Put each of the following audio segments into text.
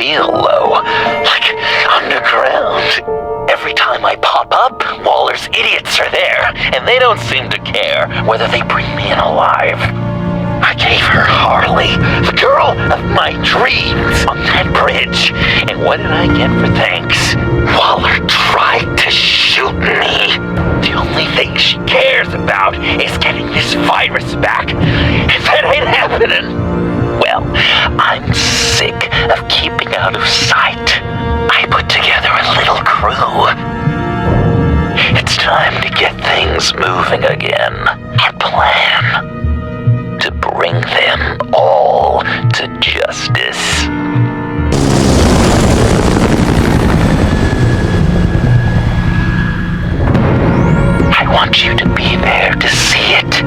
real low, like underground. Every time I pop up, Waller's idiots are there, and they don't seem to care whether they bring me in alive. I gave her Harley, the girl of my dreams, on that bridge, and what did I get for thanks? Waller tried to shoot me. The only thing she cares about is getting this virus back, and that ain't happening. Well, I'm sick of keeping out of sight. I put together a little crew. It's time to get things moving again. Our plan: to bring them all to justice. I want you to be there to see it.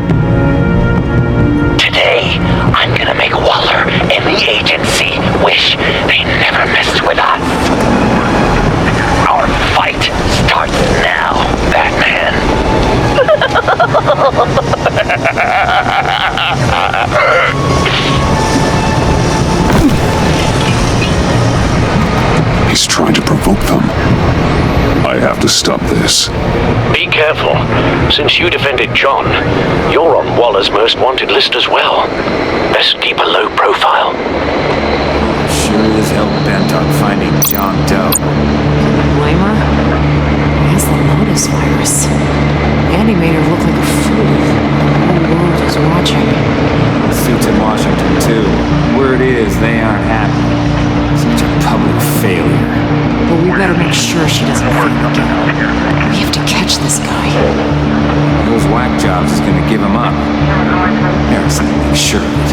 Today, I'm gonna make Waller and the agency wish they never messed with us. Our fight starts now, Batman. He's trying to provoke them. I have to stop this. Be careful. Since you defended John, you're on Waller's most wanted list as well. Best keep a low profile. Sure is hell-bent on finding John Doe. Blame her? He has the Lotus virus. Andy made her look like a fool. The whole world is watching. The suits in Washington, too. Word is they aren't happy. Such a public failure. But we better make sure she doesn't fail again. We have to catch this guy. Those whack jobs is gonna give him up. Harrison will make sure of it.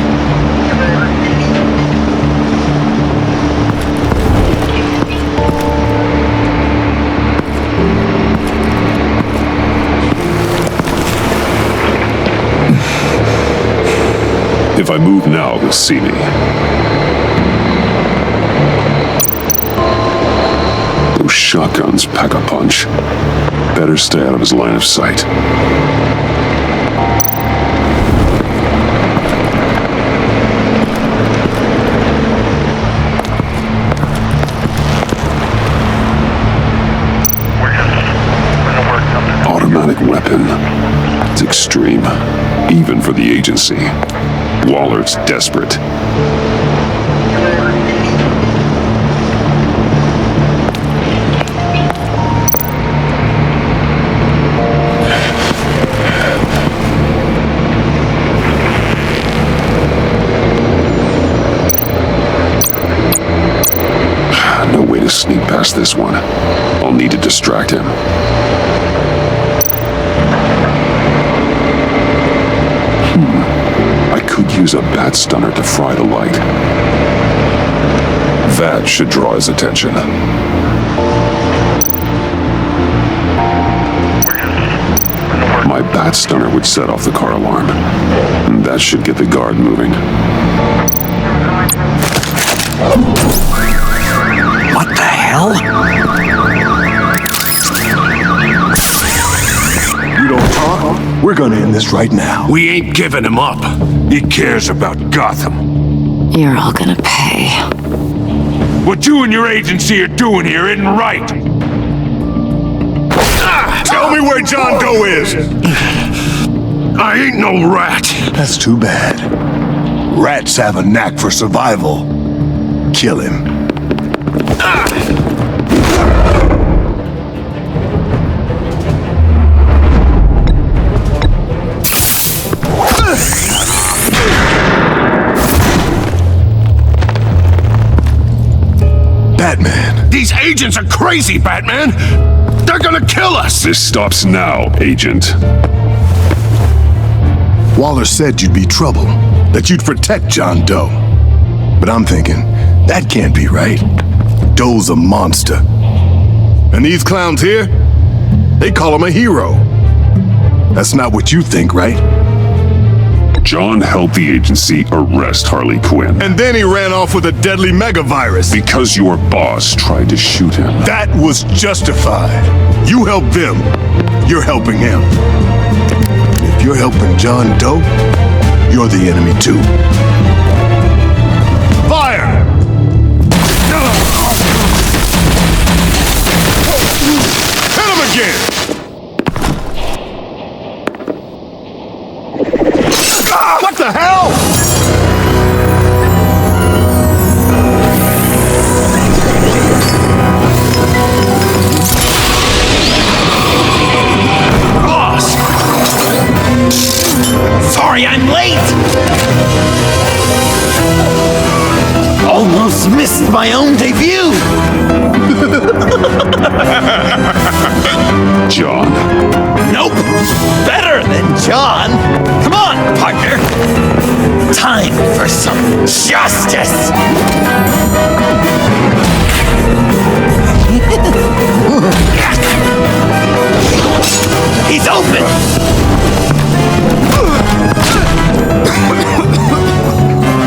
If I move now, he'll see me. Those shotguns pack a punch. Better stay out of his line of sight. Automatic weapon. It's extreme, even for the agency. Waller's desperate. No way to sneak past this one. I'll need to distract him. I could use a bat stunner to fry the light. That should draw his attention. My bat stunner would set off the car alarm. And that should get the guard moving. What the hell? You don't talk? We're gonna end this right now. We ain't giving him up. He cares about Gotham. You're all gonna pay. What you and your agency are doing here isn't right. Tell me where John Doe is! I ain't no rat. That's too bad. Rats have a knack for survival. Kill him. Batman. These agents are crazy, Batman. They're gonna kill us. This stops now, Agent. Waller said you'd be trouble, that you'd protect John Doe. But I'm thinking, that can't be right. Doe's a monster. And these clowns here, they call him a hero. That's not what you think, right? John helped the agency arrest Harley Quinn. And then he ran off with a deadly megavirus. Because your boss tried to shoot him. That was justified. You helped them, you're helping him. If you're helping John Doe, you're the enemy too. Fire! the hell? Boss! Sorry I'm late! Almost missed my own debut! John. Nope! Better than John! Come on, partner! Time for some justice! He's open!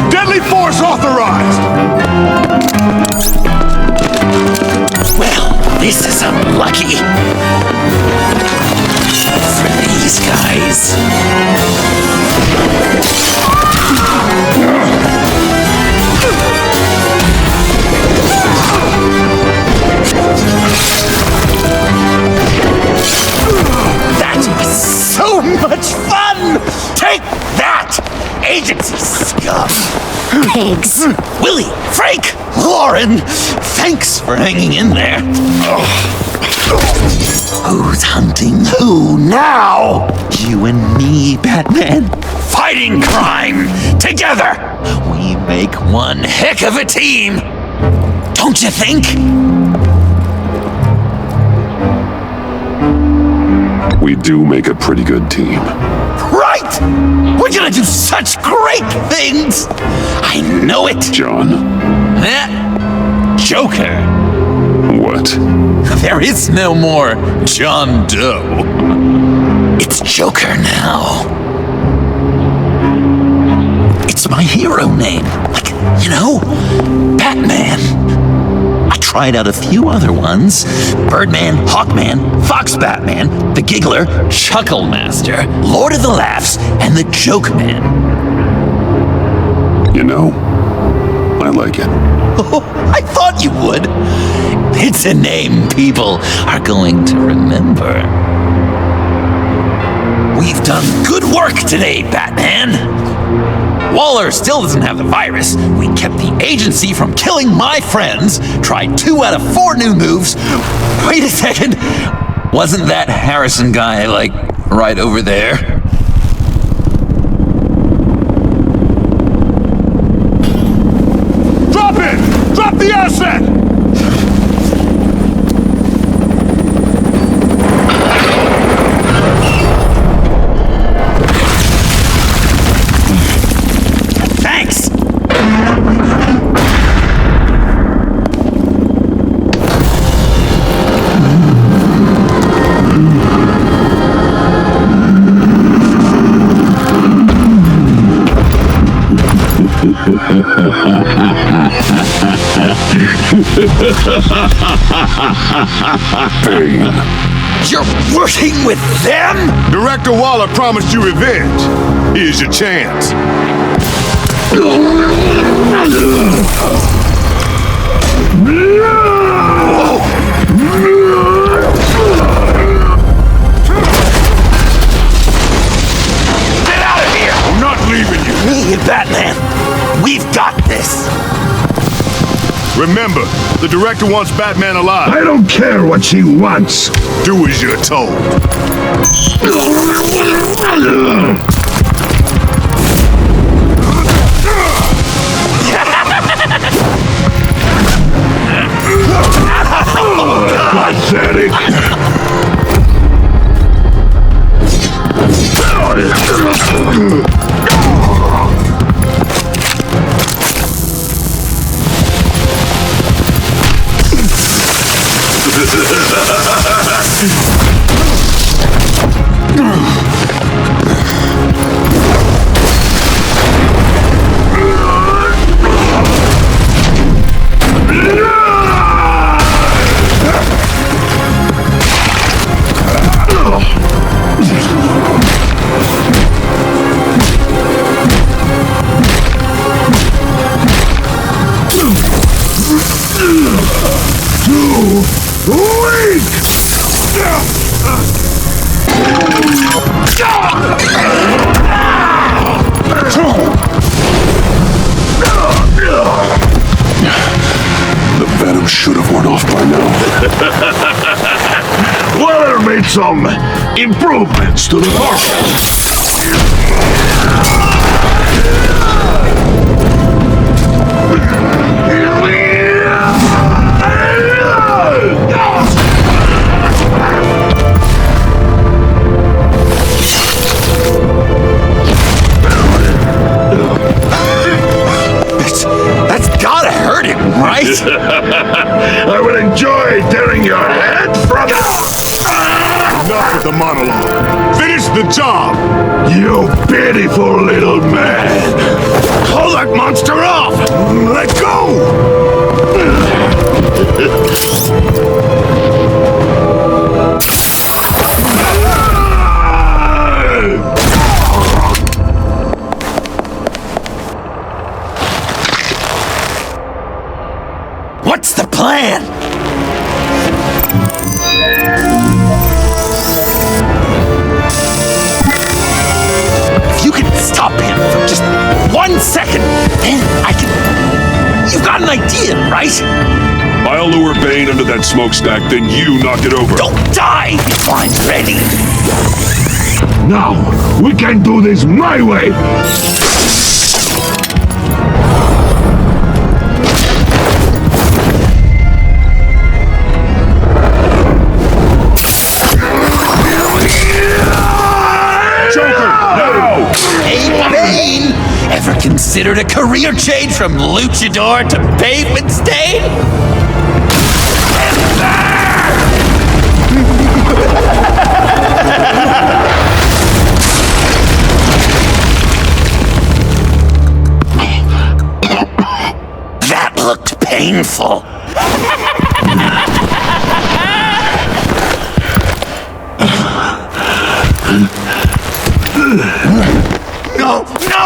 Deadly force authorized! Well, this is unlucky. For these guys. That was so much fun! Take that, agency scum! Pigs. Willie, Frank, Lauren, thanks for hanging in there. Who's hunting who now? You and me, Batman. Fighting crime together. We make one heck of a team. Don't you think? We do make a pretty good team. Right! We're gonna do such great things! I know it! John, Joker! what? There is no more John Doe. It's Joker now. It's my hero name. Like, you know, Batman. I tried out a few other ones. Birdman, Hawkman, Fox Batman, the Giggler, Chuckle Master, Lord of the Laughs, and the Joke Man. You know, I like it. Oh, I thought you would. It's a name people are going to remember. We've done good work today, Batman. Waller still doesn't have the virus. We kept the agency from killing my friends. Tried 2 out of 4 new moves. Wait a second. Wasn't that Harrison guy, like, right over there? Drop it! Drop the asset! Thanks! Bane. You're working with them? Director Waller promised you revenge. Here's your chance. Get out of here! I'm not leaving you. Me and Batman, we've got this. Remember, the director wants Batman alive. I don't care what she wants. Do as you're told. Pathetic. Weak! Waller made some improvements to the portion. That's gotta hurt him, right? I will enjoy tearing your head from... Enough with the monologue. Finish the job! You pitiful little man! Pull that monster off! Let go! What's the plan? If you can stop him for just 1 second, then I can... You've got an idea, right? I'll lure Bane under that smokestack, then you knock it over. Don't die before I'm ready. Now, we can do this my way! Bane! Ever considered a career change from luchador to pavement stain? That looked painful. No! No!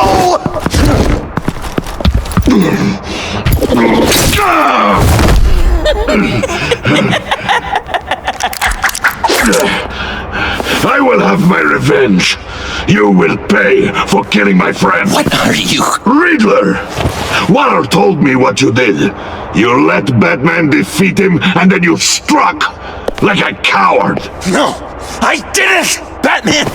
I will have my revenge. You will pay for killing my friend. What are you? Riddler! Waller told me what you did. You let Batman defeat him, and then you struck like a coward. No! I didn't! Batman!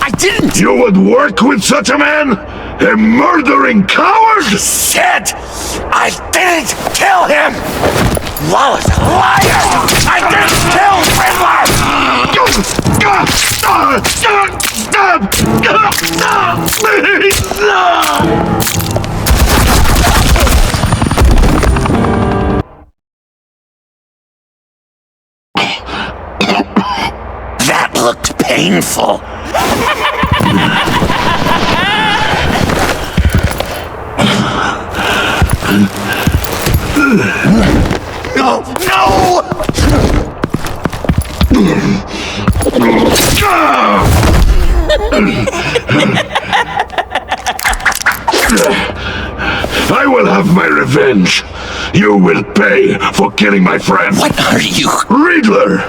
I didn't! You would work with such a man? A murdering coward? Said I didn't kill him! Waller's a liar! I didn't kill Riddler! Please, That looked painful. No! No! I will have my revenge. You will pay for killing my friend. What are you? Riddler!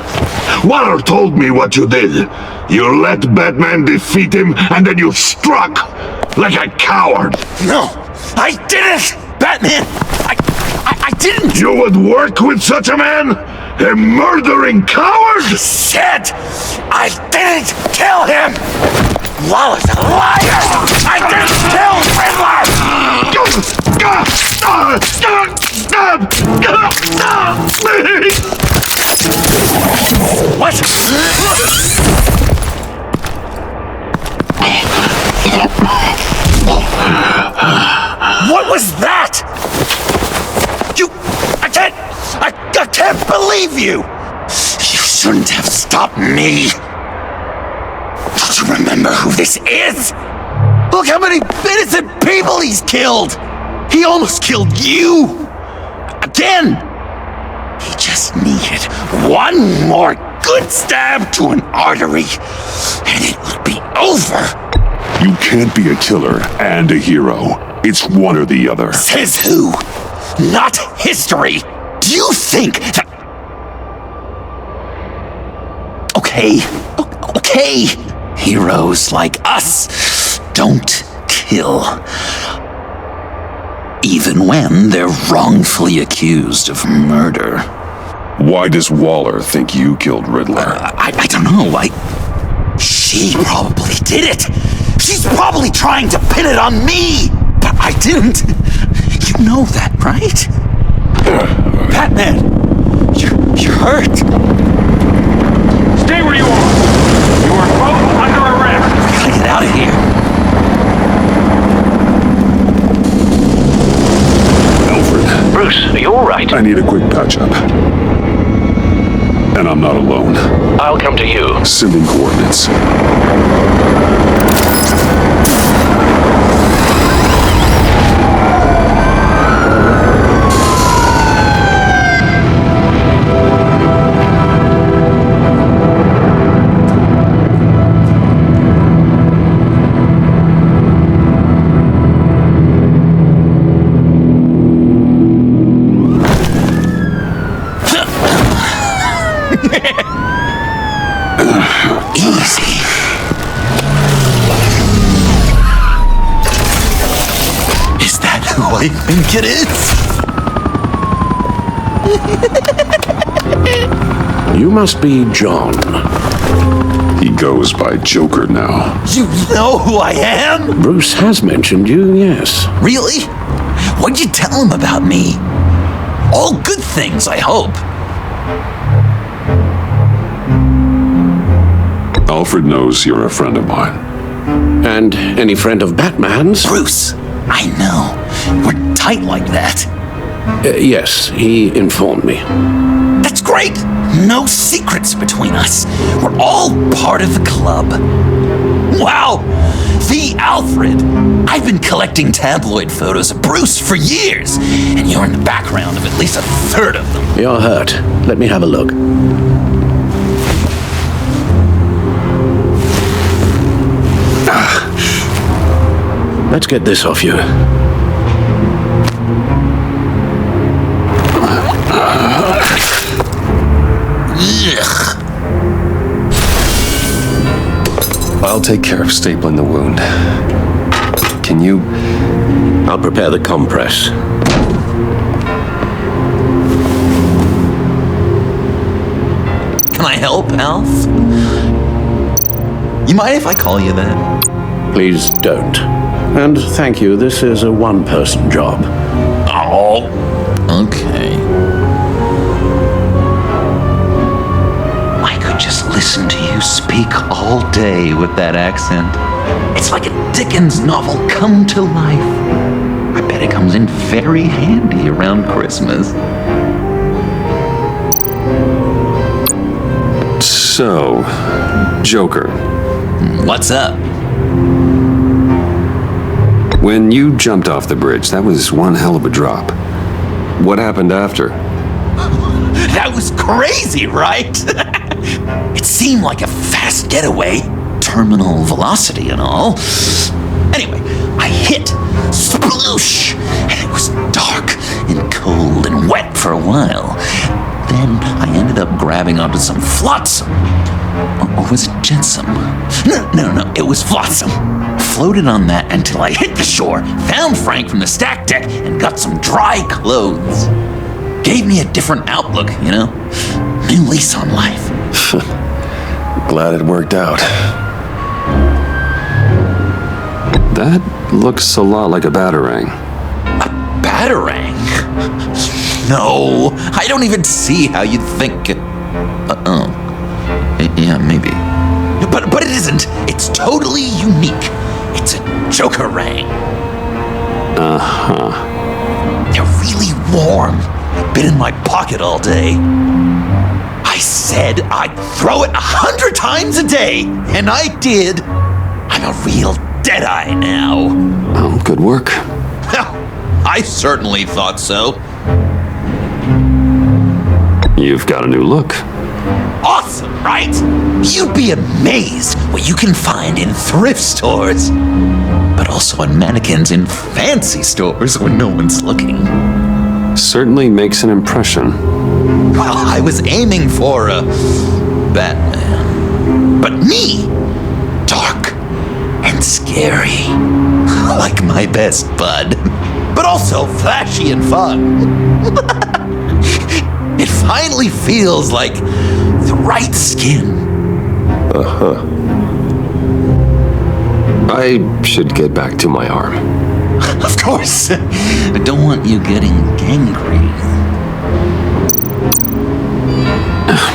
Waller told me what you did. You let Batman defeat him, and then you struck like a coward. No! I didn't! Batman! I didn't! You would work with such a man? A murdering coward? Said I didn't kill him! Waller's a liar! I didn't kill Riddler! What? What was that? I can't believe you! You shouldn't have stopped me. Don't you remember who this is? Look how many innocent people he's killed! He almost killed you! Again! He just needed one more good stab to an artery, and it would be over. You can't be a killer and a hero. It's one or the other. Says who? Not history! Do you think that... Okay. Heroes like us don't kill. Even when they're wrongfully accused of murder. Why does Waller think you killed Riddler? I don't know. She probably did it. She's probably trying to pin it on me. But I didn't. You know that, right? Batman, you're hurt. Stay where you are. You are both under arrest. We gotta get out of here. Alfred, Bruce, are you all right? I need a quick patch-up. And I'm not alone. I'll come to you. Sending coordinates. Easy. Is that who I think it is? You must be John. He goes by Joker now. You know who I am? Bruce has mentioned you, yes. Really? What'd you tell him about me? All good things, I hope. Alfred knows you're a friend of mine. And any friend of Batman's? Bruce, I know. We're tight like that. Yes, he informed me. That's great. No secrets between us. We're all part of the club. Wow, the Alfred. I've been collecting tabloid photos of Bruce for years, and you're in the background of at least a third of them. You're hurt. Let me have a look. Let's get this off you. Ugh. I'll take care of stapling the wound. Can you? I'll prepare the compress. Can I help, Alf? You mind if I call you that? Please don't. And thank you, this is a one-person job. Oh, okay. I could just listen to you speak all day with that accent. It's like a Dickens novel come to life. I bet it comes in very handy around Christmas. So, Joker. What's up? When you jumped off the bridge, that was one hell of a drop. What happened after? That was crazy, right? It seemed like a fast getaway, terminal velocity and all. Anyway, I hit, sploosh, and it was dark and cold and wet for a while. Then I ended up grabbing onto some flotsam. Or was it jetsam? No, it was flotsam. Floated on that until I hit the shore, found Frank from the stack deck, and got some dry clothes. Gave me a different outlook, you know? New lease on life. Glad it worked out. That looks a lot like a batarang. A batarang? No, I don't even see how you'd think it. Yeah, maybe. But it isn't. It's totally unique. It's a Jokerang. Uh-huh. They're really warm. Been in my pocket all day. I said I'd throw it 100 times a day, and I did. I'm a real Deadeye now. Well, good work. I certainly thought so. You've got a new look. Awesome, right? You'd be amazed what you can find in thrift stores, but also on mannequins in fancy stores when no one's looking. Certainly makes an impression. Well, I was aiming for a Batman. But me, dark and scary, like my best bud, but also flashy and fun. It finally feels like the right skin. I should get back to my arm. Of course. I don't want you getting gangrene.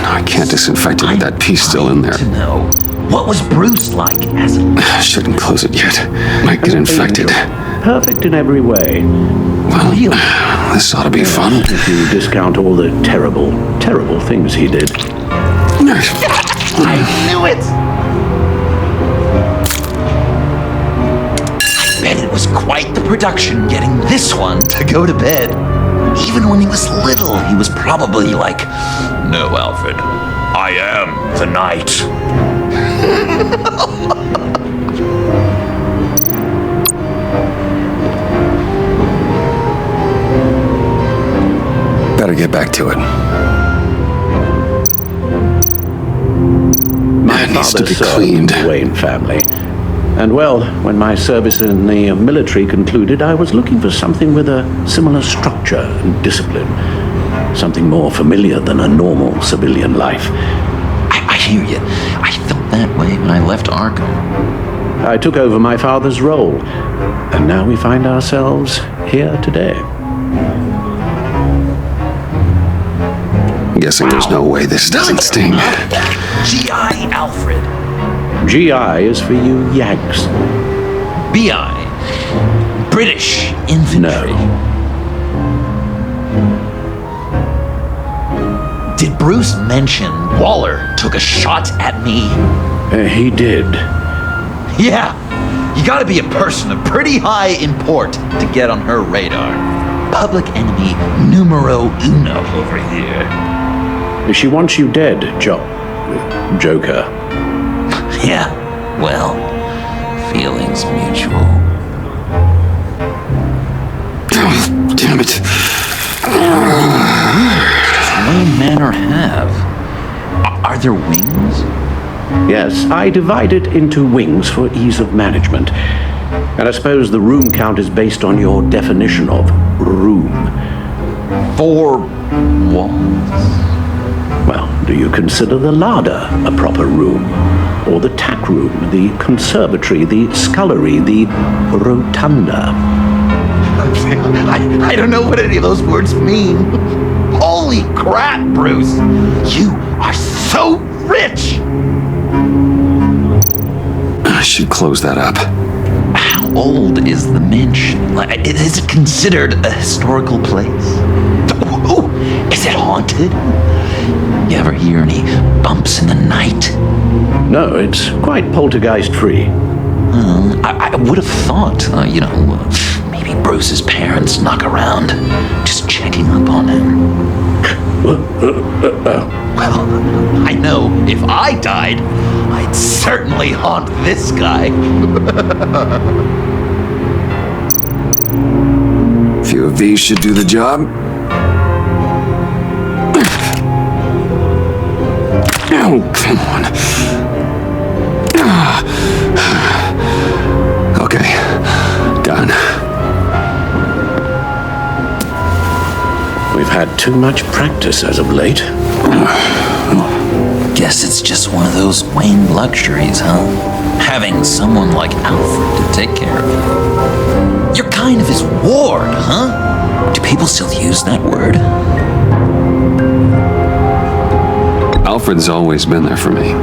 I can't disinfect it with that piece still in there. To know, what was Bruce like as a... I shouldn't close it yet. Might get infected. Perfect in every way. Well, this ought to be fun. If you discount all the terrible, terrible things he did. I knew it! I bet it was quite the production getting this one to go to bed. Even when he was little, he was probably like, "No, Alfred, I am the knight." Better get back to it. My It needs to father be served cleaned. the Wayne family. And well, when my service in the military concluded, I was looking for something with a similar structure and discipline. Something more familiar than a normal civilian life. I hear you. I felt that way when I left Arkham. I took over my father's role, and now we find ourselves here today. I'm guessing there's no way this doesn't sting. G.I. Alfred. GI is for you Yags. B.I. British infantry. Did Bruce mention Waller took a shot at me? He did. Yeah. You gotta be a person of pretty high import to get on her radar. Public enemy numero uno over here. She wants you dead, Joker. Yeah, well, feelings mutual. Damn it. Does Wayne Manor have? Are there wings? Yes, I divide it into wings for ease of management. And I suppose the room count is based on your definition of room. 4 walls? Well, do you consider the larder a proper room? Or the tack room, the conservatory, the scullery, the rotunda? I don't know what any of those words mean. Holy crap, Bruce! You are so rich! I should close that up. How old is the mansion? Is it considered a historical place? Oh, is it haunted? You ever hear any bumps in the night? No, it's quite poltergeist-free. I would have thought, maybe Bruce's parents snuck around, just checking up on him. Well, I know if I died, I'd certainly haunt this guy. A few of these should do the job. Oh, come on. Okay, done. We've had too much practice as of late. Guess it's just one of those Wayne luxuries, huh? Having someone like Alfred to take care of you. You're kind of his ward, huh? Do people still use that word? Alfred's always been there for me.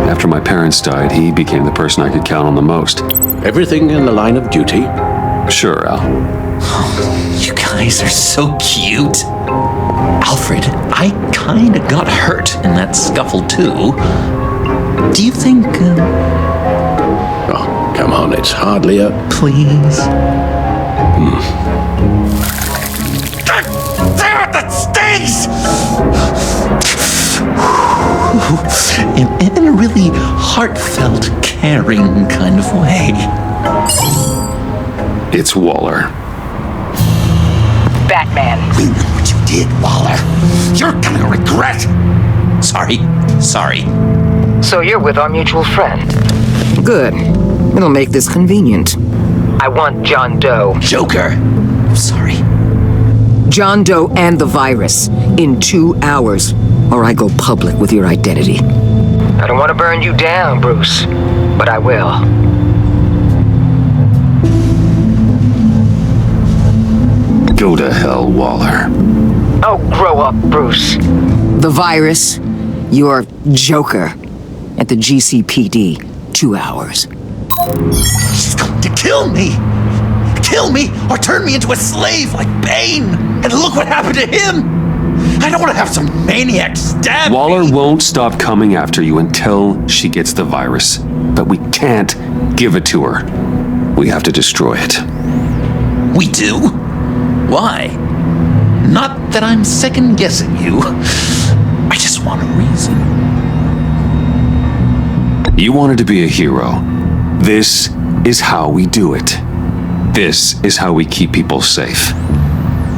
After my parents died, he became the person I could count on the most. Everything in the line of duty? Sure, Al. You guys are so cute. Alfred, I kinda got hurt in that scuffle too. Do you think... Oh, come on, it's hardly a... Please? Damn it, that stings! In a really heartfelt, caring kind of way. It's Waller. Batman. What you did, Waller. You're gonna regret. Sorry. So you're with our mutual friend. Good. It'll make this convenient. I want John Doe. Joker. Sorry. John Doe and the virus. in 2 hours, or I go public with your identity. I don't want to burn you down, Bruce, but I will. Go to hell, Waller. Oh, grow up, Bruce. The virus, your Joker, at the GCPD, 2 hours. She's going to kill me! Kill me or turn me into a slave like Bane! And look what happened to him! I don't want to have some maniac stab Waller me. won't stop coming after you until she gets the virus. But we can't give it to her. We have to destroy it. We do? Why? Not that I'm second-guessing you. I just want a reason. You wanted to be a hero. This is how we do it. This is how we keep people safe.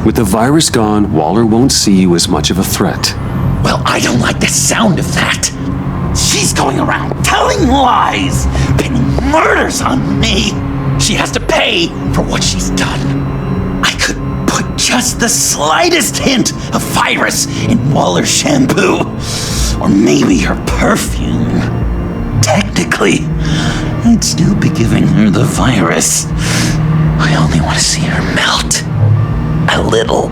With the virus gone, Waller won't see you as much of a threat. Well, I don't like the sound of that. She's going around telling lies, pinning murders on me. She has to pay for what she's done. I could put just the slightest hint of virus in Waller's shampoo. Or maybe her perfume. Technically, I'd still be giving her the virus. I only want to see her melt. A little.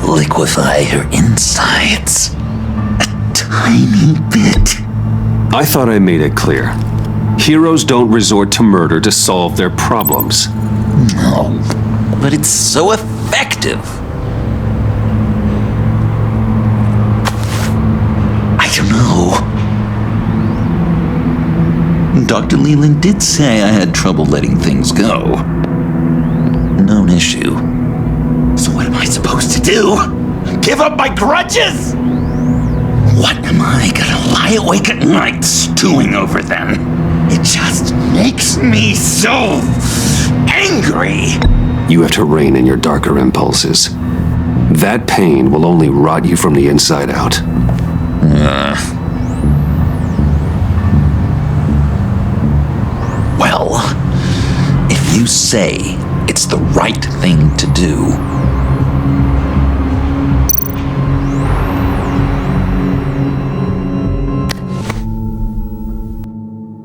Liquefy her insides. A tiny bit. I thought I made it clear. Heroes don't resort to murder to solve their problems. No, but it's so effective. I don't know. Dr. Leland did say I had trouble letting things go. Known issue. So what am I supposed to do? Give up my grudges? What am I gonna lie awake at night stewing over then? It just makes me so angry. You have to rein in your darker impulses. That pain will only rot you from the inside out. Well, if you say it's the right thing to do,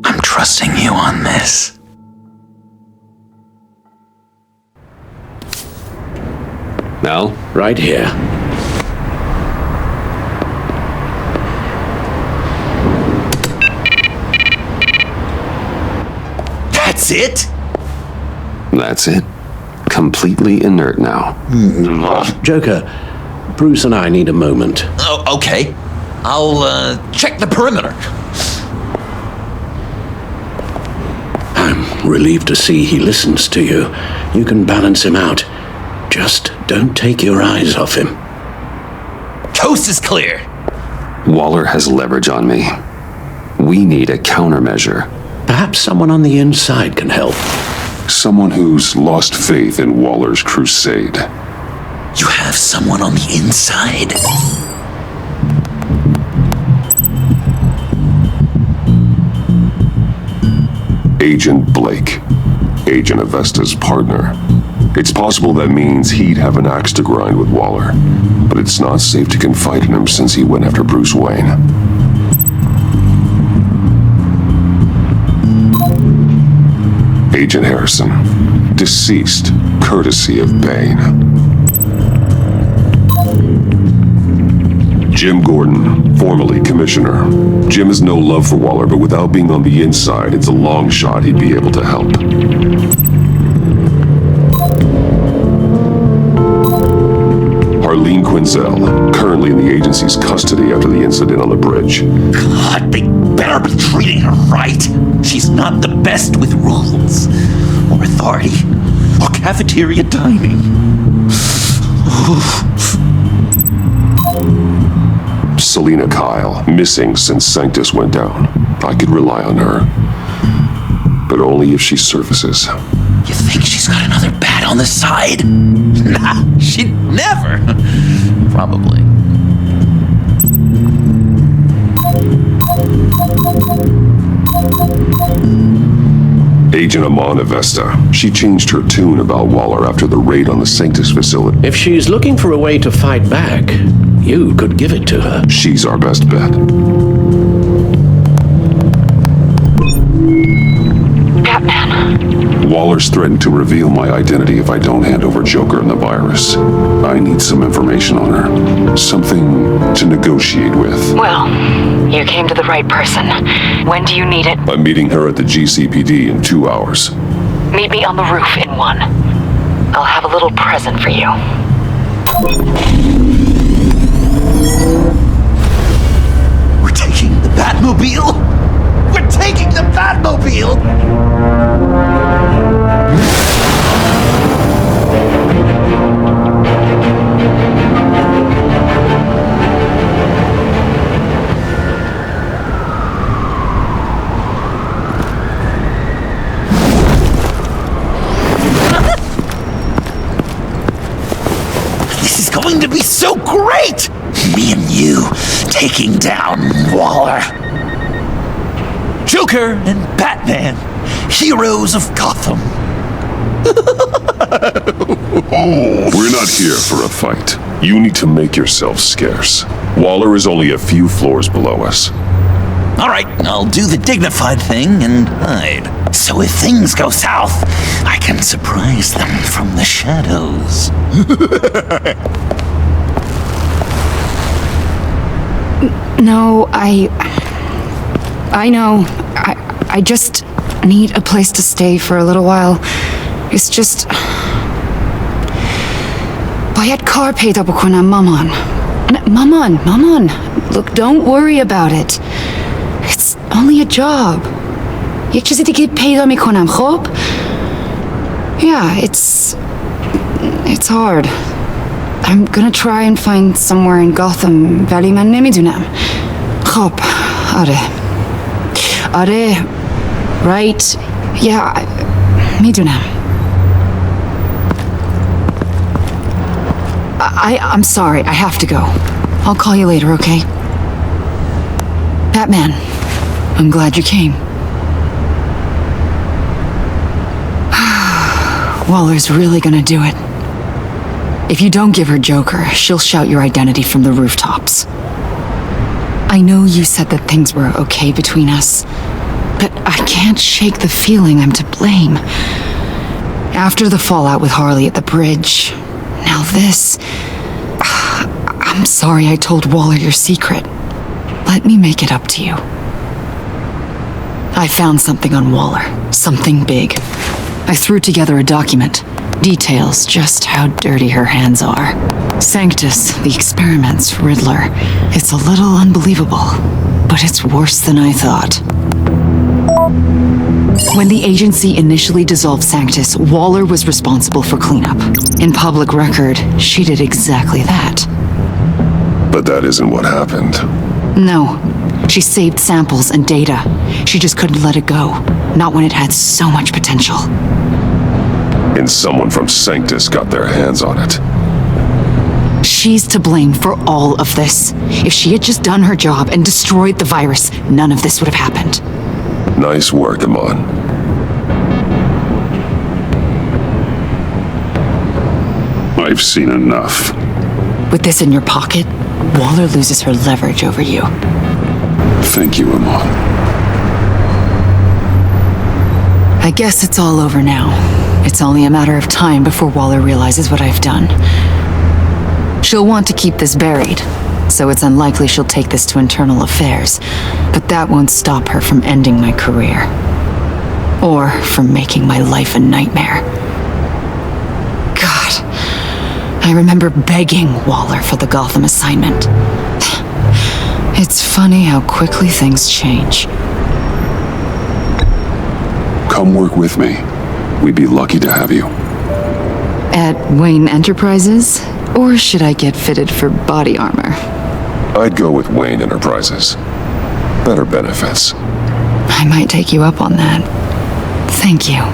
I'm trusting you on this. Al? Right here. That's it? That's it. Completely inert now. Joker, Bruce and I need a moment. Oh, okay. I'll check the perimeter. I'm relieved to see he listens to you. You can balance him out. Just don't take your eyes off him. Coast is clear. Waller has leverage on me. We need a countermeasure. Perhaps someone on the inside can help. Someone who's lost faith in Waller's crusade. You have someone on the inside? Agent Blake. Agent Avesta's partner. It's possible that means he'd have an axe to grind with Waller, but it's not safe to confide in him since he went after Bruce Wayne. Agent Harrison, deceased, courtesy of Bane. Jim Gordon, formerly Commissioner. Jim has no love for Waller, but without being on the inside, it's a long shot he'd be able to help. Harleen Quinzel, currently in the agency's custody after the incident on the bridge. God, they better be treating her right. She's not the best with rules, or authority, or cafeteria dining. Selina Kyle, missing since Sanctus went down. I could rely on her, but only if she surfaces. You think she's got another bat on the side? Nah, she'd never. Probably. Agent Amon Avesta. She changed her tune about Waller after the raid on the Sanctus facility. If she's looking for a way to fight back, You could give it to her. She's our best bet. Batman. Waller's threatened to reveal my identity if I don't hand over Joker and the virus. I need some information on her. Something to negotiate with. Well, you came to the right person. When do you need it? I'm meeting her at the GCPD in 2 hours. Meet me on the roof in 1. I'll have a little present for you. We're taking the Batmobile? We're taking the Batmobile! This is going to be so great! Me and you taking down Waller. Joker and Batman, heroes of Gotham. We're not here for a fight. You need to make yourself scarce. Waller is only a few floors below us. All right, I'll do the dignified thing and hide. So if things go south, I can surprise them from the shadows. No, I know. I just need a place to stay for a little while. It's just... باید کار پیدا بکنم مامان. Maman. Look, don't worry about it. It's only a job. یک چیزی دیگه پیدا میکنم، خب؟ Yeah, it's hard. I'm gonna try and find somewhere in Gotham ولی من نمیدونم. خب، آره. Right. Yeah, میدونم. I'm sorry, I have to go. I'll call you later, okay? Batman, I'm glad you came. Waller's really gonna do it. If you don't give her Joker, she'll shout your identity from the rooftops. I know you said that things were okay between us, but I can't shake the feeling I'm to blame. After the fallout with Harley at the bridge, now this... I'm sorry I told Waller your secret. Let me make it up to you. I found something on Waller. Something big. I threw together a document. Details just how dirty her hands are. Sanctus, the experiments, Riddler. It's a little unbelievable, but it's worse than I thought. When the agency initially dissolved Sanctus, Waller was responsible for cleanup. In public record, she did exactly that. But that isn't what happened. No. She saved samples and data. She just couldn't let it go. Not when it had so much potential. And someone from Sanctus got their hands on it. She's to blame for all of this. If she had just done her job and destroyed the virus, none of this would have happened. Nice work, Amon. I've seen enough. With this in your pocket, Waller loses her leverage over you. Thank you, Amon. I guess it's all over now. It's only a matter of time before Waller realizes what I've done. She'll want to keep this buried, so it's unlikely she'll take this to internal affairs. But that won't stop her from ending my career. Or from making my life a nightmare. God, I remember begging Waller for the Gotham assignment. It's funny how quickly things change. Come work with me. We'd be lucky to have you. At Wayne Enterprises? Or should I get fitted for body armor? I'd go with Wayne Enterprises. Better benefits. I might take you up on that. Thank you.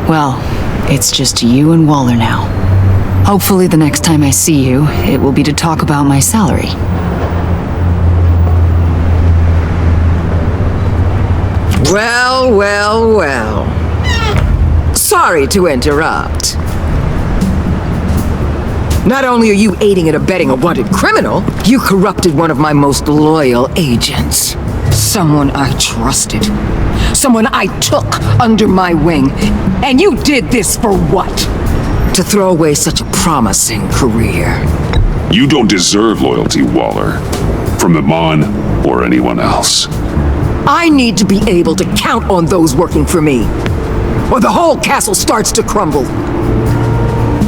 Well, it's just you and Waller now. Hopefully the next time I see you, it will be to talk about my salary. Well. Sorry to interrupt. Not only are you aiding and abetting a wanted criminal, you corrupted one of my most loyal agents. Someone I trusted. Someone I took under my wing. And you did this for what? To throw away such a promising career. You don't deserve loyalty, Waller. From Iman or anyone else. I need to be able to count on those working for me, or the whole castle starts to crumble.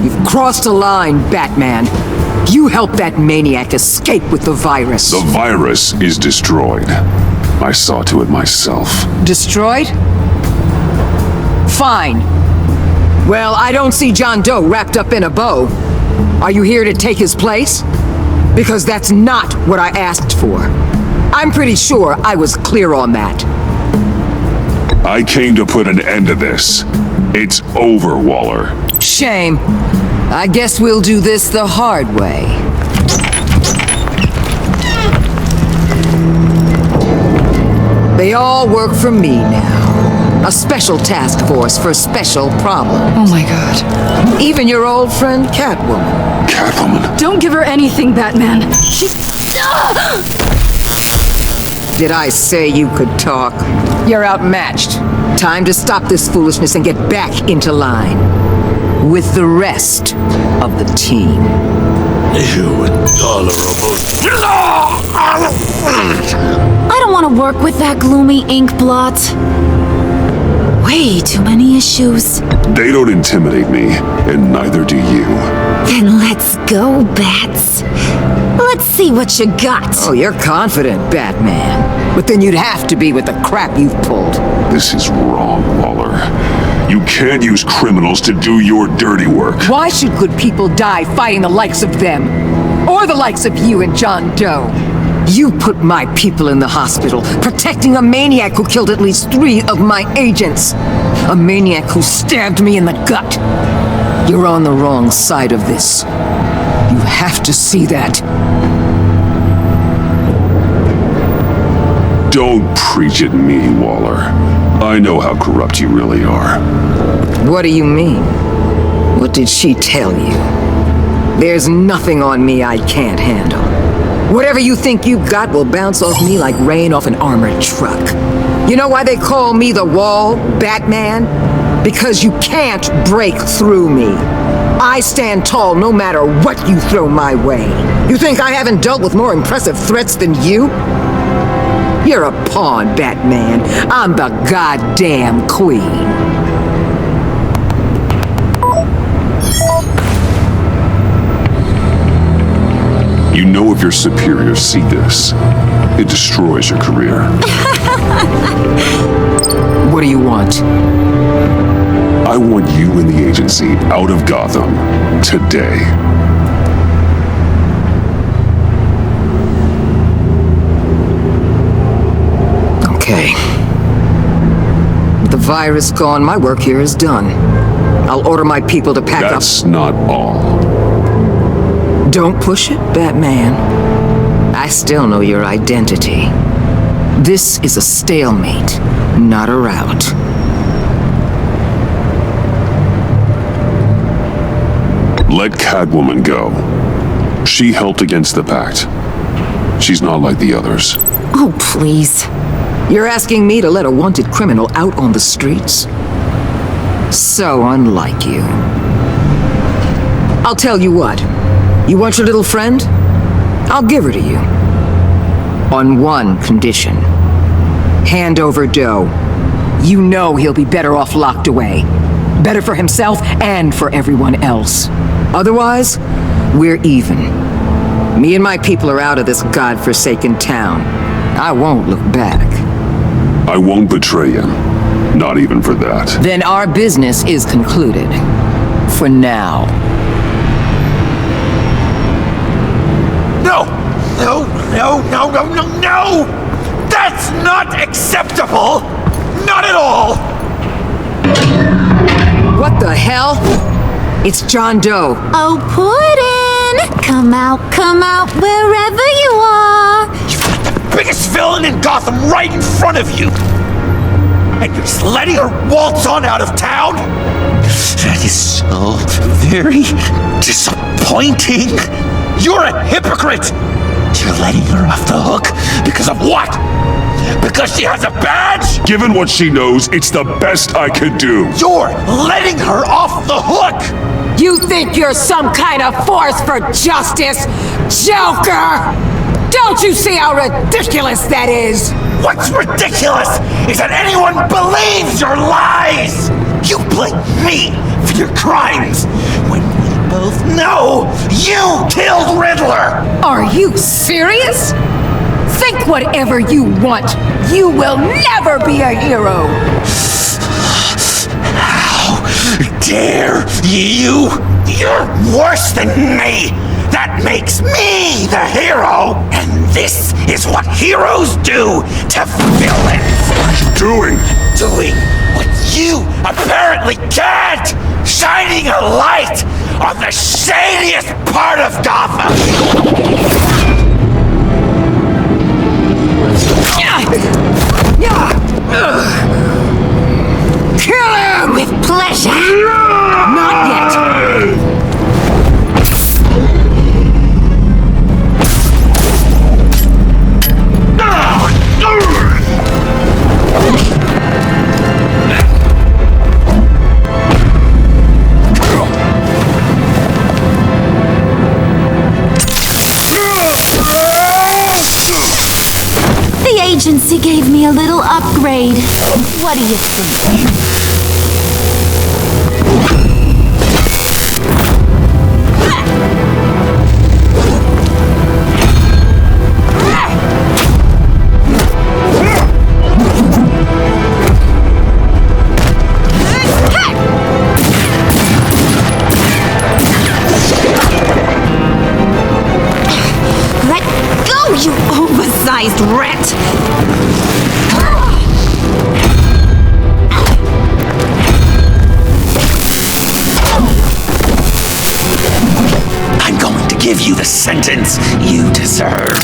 You've crossed a line, Batman. You helped that maniac escape with the virus. The virus is destroyed. I saw to it myself. Destroyed? Fine. Well, I don't see John Doe wrapped up in a bow. Are you here to take his place? Because that's not what I asked for. I'm pretty sure I was clear on that. I came to put an end to this. It's over, Waller. Shame. I guess we'll do this the hard way. They all work for me now. A special task force for special problems. Oh my god. Even your old friend Catwoman. Catwoman? Don't give her anything, Batman. Did I say you could talk? You're outmatched. Time to stop this foolishness and get back into line. With the rest of the team. You intolerable. I don't want to work with that gloomy ink blot. Way too many issues. They don't intimidate me, and neither do you. Then let's go, Bats. Let's see what you got. Oh, you're confident, Batman. But then you'd have to be with the crap you've pulled. This is wrong, Waller. You can't use criminals to do your dirty work. Why should good people die fighting the likes of them? Or the likes of you and John Doe? You put my people in the hospital, protecting a maniac who killed at least 3 of my agents. A maniac who stabbed me in the gut. You're on the wrong side of this. You have to see that. Don't preach at me, Waller. I know how corrupt you really are. What do you mean? What did she tell you? There's nothing on me I can't handle. Whatever you think you've got will bounce off me like rain off an armored truck. You know why they call me the Wall, Batman? Because you can't break through me. I stand tall no matter what you throw my way. You think I haven't dealt with more impressive threats than you? You're a pawn, Batman. I'm the goddamn queen. You know if your superiors see this, it destroys your career. What do you want? I want you and the agency out of Gotham today. Okay. With the virus gone, my work here is done. I'll order my people to pack up. That's not all. Don't push it, Batman. I still know your identity. This is a stalemate, not a rout. Let Catwoman go. She helped against the Pact. She's not like the others. Oh, please. You're asking me to let a wanted criminal out on the streets? So unlike you. I'll tell you what. You want your little friend? I'll give her to you. On one condition. Hand over Doe. You know he'll be better off locked away. Better for himself and for everyone else. Otherwise, we're even. Me and my people are out of this godforsaken town. I won't look back. I won't betray you. Not even for that. Then our business is concluded. For now. No! No, no, no, no, no, no! That's not acceptable! Not at all! What the hell? It's John Doe. Oh, Puddin'! Come out, wherever you are! You've got the biggest villain in Gotham right in front of you! And you're just letting her waltz on out of town? That is so very disappointing. You're a hypocrite. You're letting her off the hook because of what? Because she has a badge? Given what she knows, it's the best I could do. You're letting her off the hook! You think you're some kind of force for justice, Joker? Don't you see how ridiculous that is? What's ridiculous is that anyone believes your lies! You blame me for your crimes when we both know you killed Riddler! Are you serious? Think whatever you want. You will never be a hero. How dare you? You're worse than me! That makes me the hero! And this is what heroes do to villains! What are you doing? Doing what you apparently can't! Shining a light on the shadiest part of Gotham! Kill him! With pleasure. Not yet. The agency gave me a little upgrade. What do you think? Let go, you oversized rat! I'm going to give you the sentence you deserve.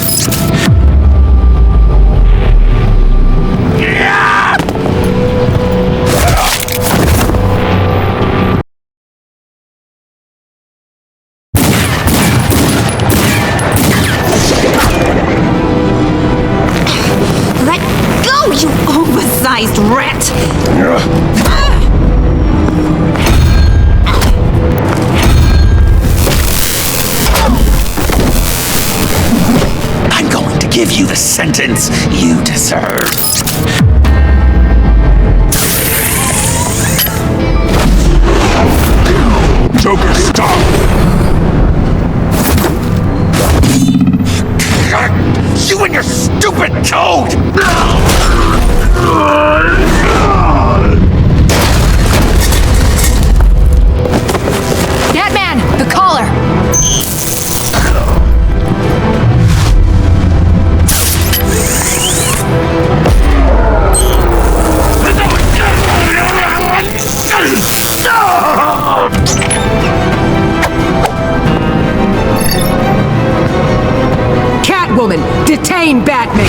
Let go, you oversized rat! I'm going to give you the sentence you deserve. Joker, stop! You and your stupid toad! Batman, the collar! Catwoman, detain Batman.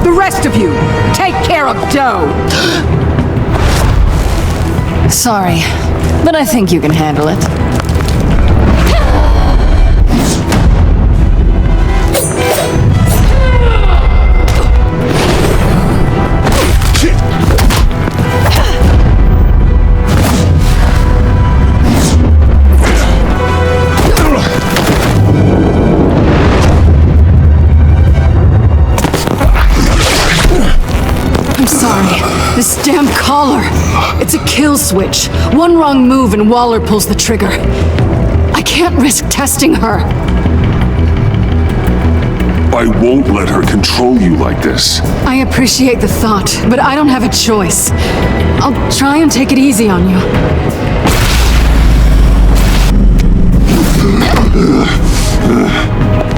The rest of you, take care of Doe. Sorry, but I think you can handle it. I'm sorry. This damn collar. It's a kill switch. One wrong move and Waller pulls the trigger. I can't risk testing her. I won't let her control you like this. I appreciate the thought, but I don't have a choice. I'll try and take it easy on you.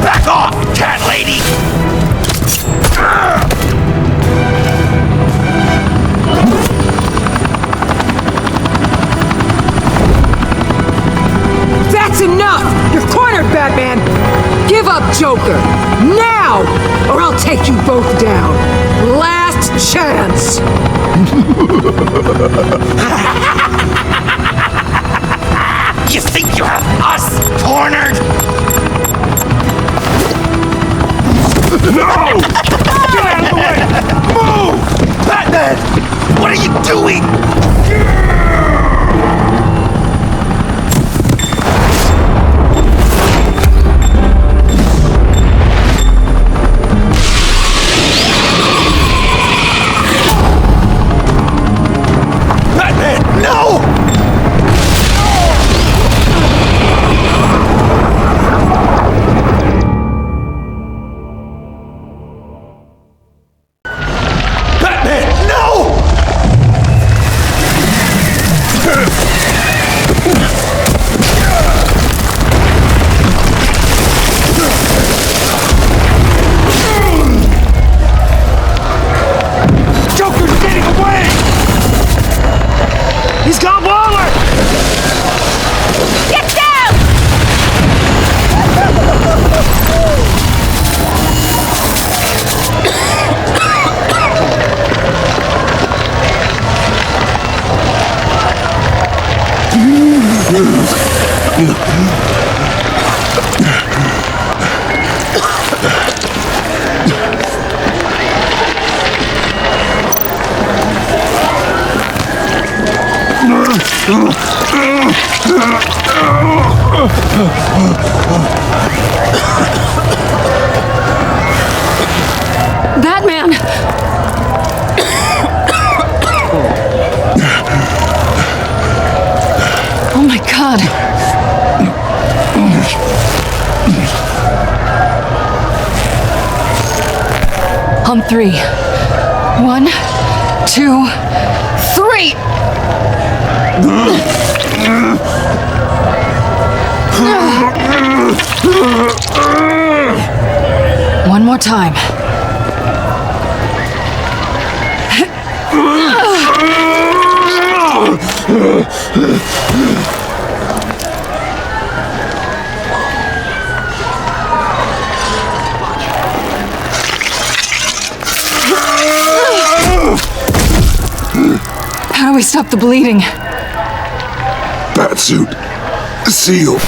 Back off, cat lady! That's enough! You're cornered, Batman! Give up, Joker! Now! Or I'll take you both down! Last chance! us cornered? No! Get out of the way! Move! Batman! What are you doing? Batman, no! Batman, no! Joker's getting away! He's got Waller! Get down! Batman! Oh my god. On three. 1, 2, 3! One more time. How do we stop the bleeding? Batsuit. Seal.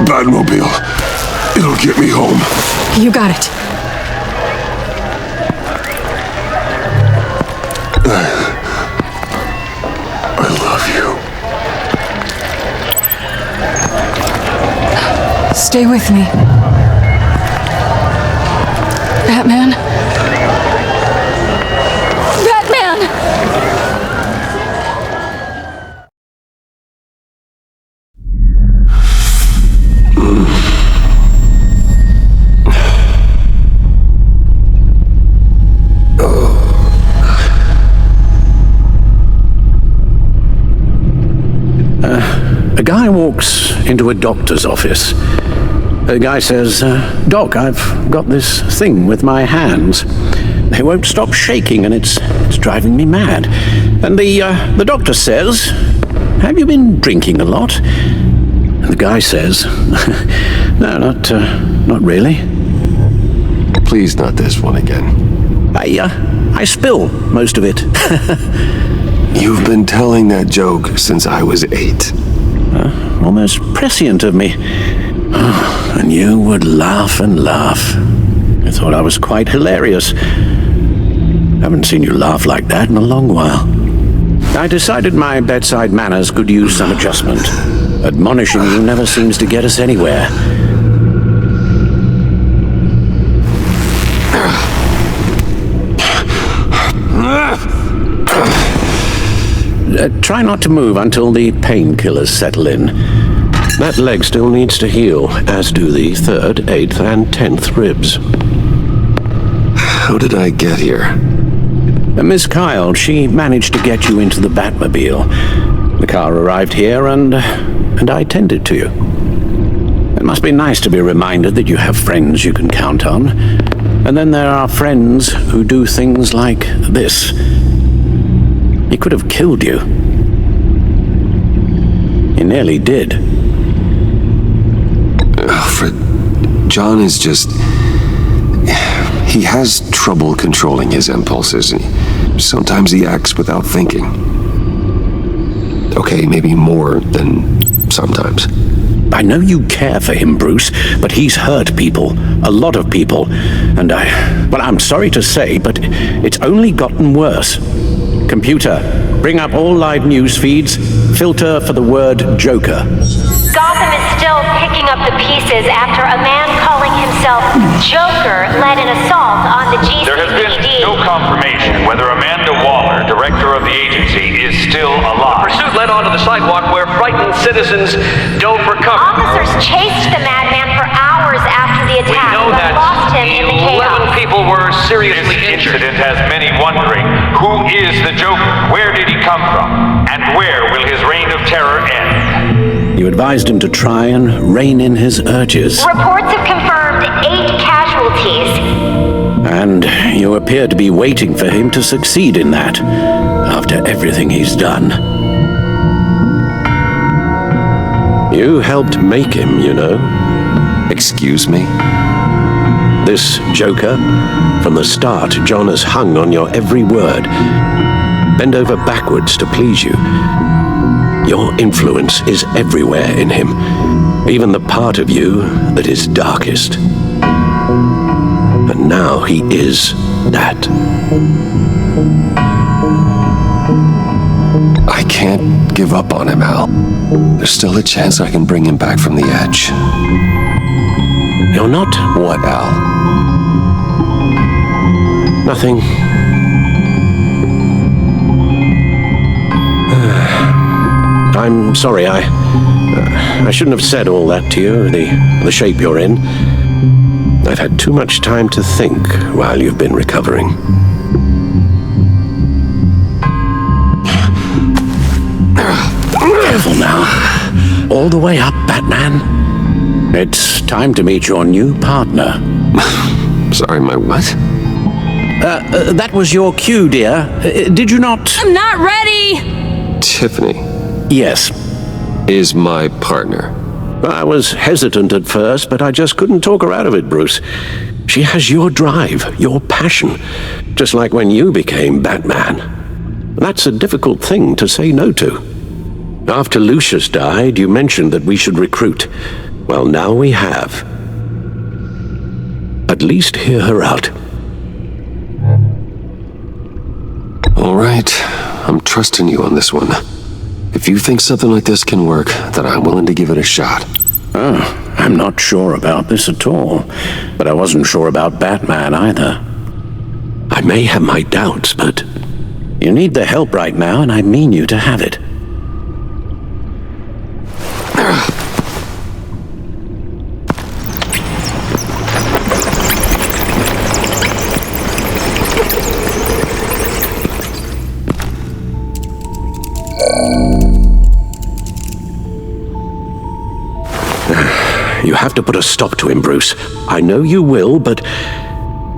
Batmobile. It'll get me home. You got it. I love you. Stay with me. Batman? Batman! A guy walks into a doctor's office. The guy says, Doc, I've got this thing with my hands. They won't stop shaking and it's driving me mad. And the doctor says, have you been drinking a lot? And the guy says, no, not really. Please, not this one again. I spill most of it. You've been telling that joke since I was 8. Almost prescient of me. And you would laugh and laugh. I thought I was quite hilarious. Haven't seen you laugh like that in a long while. I decided my bedside manners could use some adjustment. Admonishing you never seems to get us anywhere. Try not to move until the painkillers settle in. That leg still needs to heal, as do the 3rd, 8th, and 10th ribs. How did I get here? Miss Kyle, she managed to get you into the Batmobile. The car arrived here, and I tended to you. It must be nice to be reminded that you have friends you can count on. And then there are friends who do things like this. He could have killed you. He nearly did. Alfred, John is just... He has trouble controlling his impulses, and sometimes he acts without thinking. Okay, maybe more than sometimes. I know you care for him, Bruce, but he's hurt people. A lot of people. And I'm sorry to say, but it's only gotten worse. Computer, bring up all live news feeds. Filter for the word Joker. Gotham is still picking up the pieces after a man calling himself Joker led an assault on the GCPD. There has been no confirmation whether Amanda Waller, director of the agency, is still alive. Pursuit led onto the sidewalk where frightened citizens dove for cover. Officers chased the madman for hours after the We attack, know but that lost him in the 11 chaos. people were seriously This injured. incident has many wondering, who is the Joker? Where did he come from? And where will his reign of terror end? You advised him to try and rein in his urges. Reports have confirmed 8 casualties. And you appear to be waiting for him to succeed in that, after everything he's done. You helped make him, you know. Excuse me? This Joker, from the start, John has hung on your every word. Bend over backwards to please you. Your influence is everywhere in him, even the part of you that is darkest. And now he is that. I can't give up on him, Al. There's still a chance I can bring him back from the edge. You're not? What, Al? Nothing. I'm sorry, I shouldn't have said all that to you, the shape you're in. I've had too much time to think while you've been recovering. Careful now. All the way up, Batman. It's time to meet your new partner. Sorry, my what? That was your cue, dear. Did you not? I'm not ready! Tiffany. Yes. Is my partner. I was hesitant at first, but I just couldn't talk her out of it, Bruce. She has your drive, your passion, just like when you became Batman. That's a difficult thing to say no to. After Lucius died, you mentioned that we should recruit. Well, now we have. At least hear her out. All right. I'm trusting you on this one. If you think something like this can work, then I'm willing to give it a shot. Oh, I'm not sure about this at all. But I wasn't sure about Batman either. I may have my doubts, but you need the help right now, and I mean you to have it. You have to put a stop to him, Bruce. I know you will, but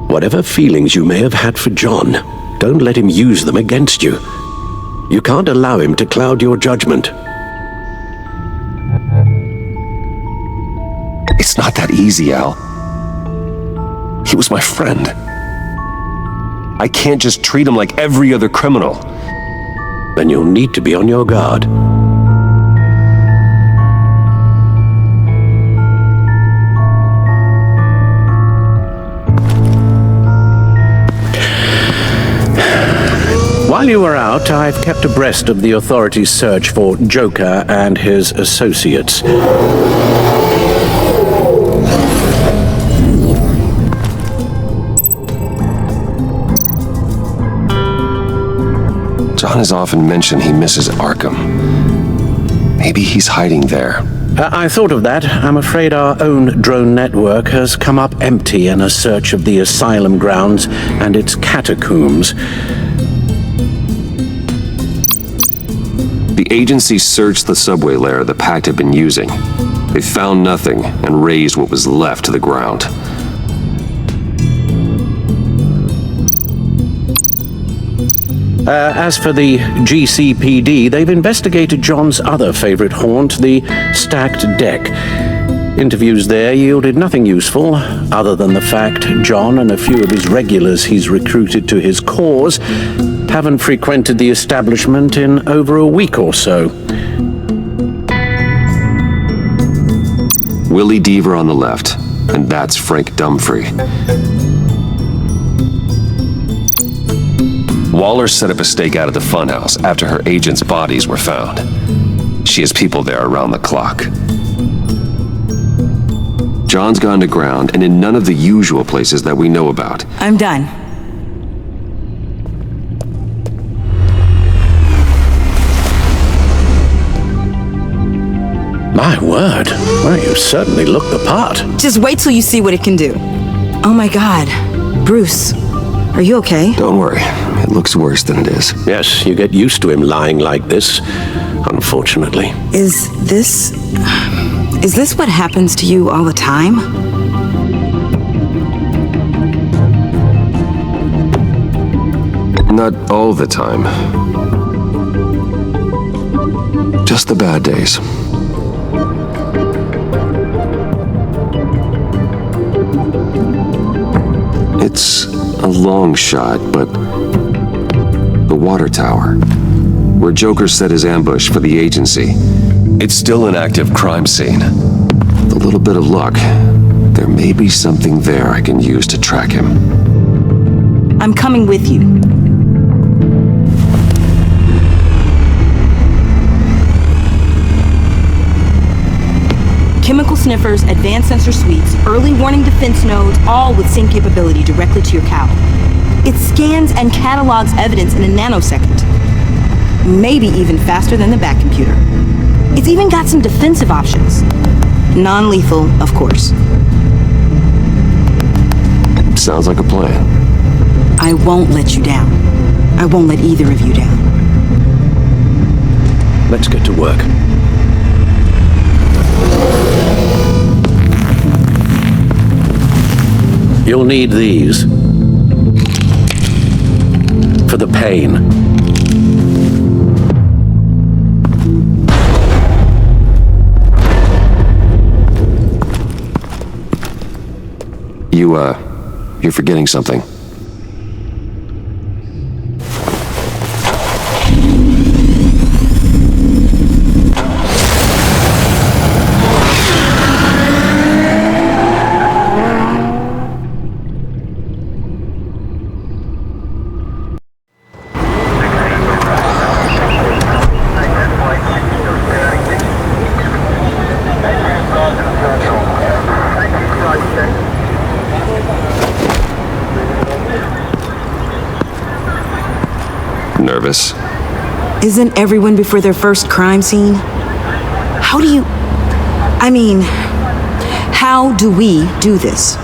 whatever feelings you may have had for John, don't let him use them against you. You can't allow him to cloud your judgment. It's not that easy, Al. He was my friend. I can't just treat him like every other criminal. Then you'll need to be on your guard. While you were out, I've kept abreast of the authorities' search for Joker and his associates. John has often mentioned he misses Arkham. Maybe he's hiding there. I thought of that. I'm afraid our own drone network has come up empty in a search of the asylum grounds and its catacombs. The agency searched the subway lair the Pact had been using. They found nothing and razed what was left to the ground. As for the GCPD, they've investigated John's other favorite haunt, the stacked deck. Interviews there yielded nothing useful, other than the fact John and a few of his regulars he's recruited to his cause haven't frequented the establishment in over a week or so. Willie Deaver on the left, and that's Frank Dumfrey. Waller set up a stakeout at the funhouse after her agents' bodies were found. She has people there around the clock. John's gone to ground and in none of the usual places that we know about. I'm done. My word. Well, you certainly look the part. Just wait till you see what it can do. Oh my god. Bruce, are you okay? Don't worry. It looks worse than it is. Yes, you get used to him lying like this, unfortunately. Is this what happens to you all the time? Not all the time. Just the bad days. It's a long shot, but the water tower, where Joker set his ambush for the agency, it's still an active crime scene. With a little bit of luck, there may be something there I can use to track him. I'm coming with you. Chemical sniffers, advanced sensor suites, early warning defense nodes, all with sync capability directly to your cow. It scans and catalogs evidence in a nanosecond. Maybe even faster than the back computer. It's even got some defensive options. Non-lethal, of course. Sounds like a plan. I won't let you down. I won't let either of you down. Let's get to work. You'll need these. For the pain. You're forgetting something. Nervous? Isn't everyone before their first crime scene? How do we do this?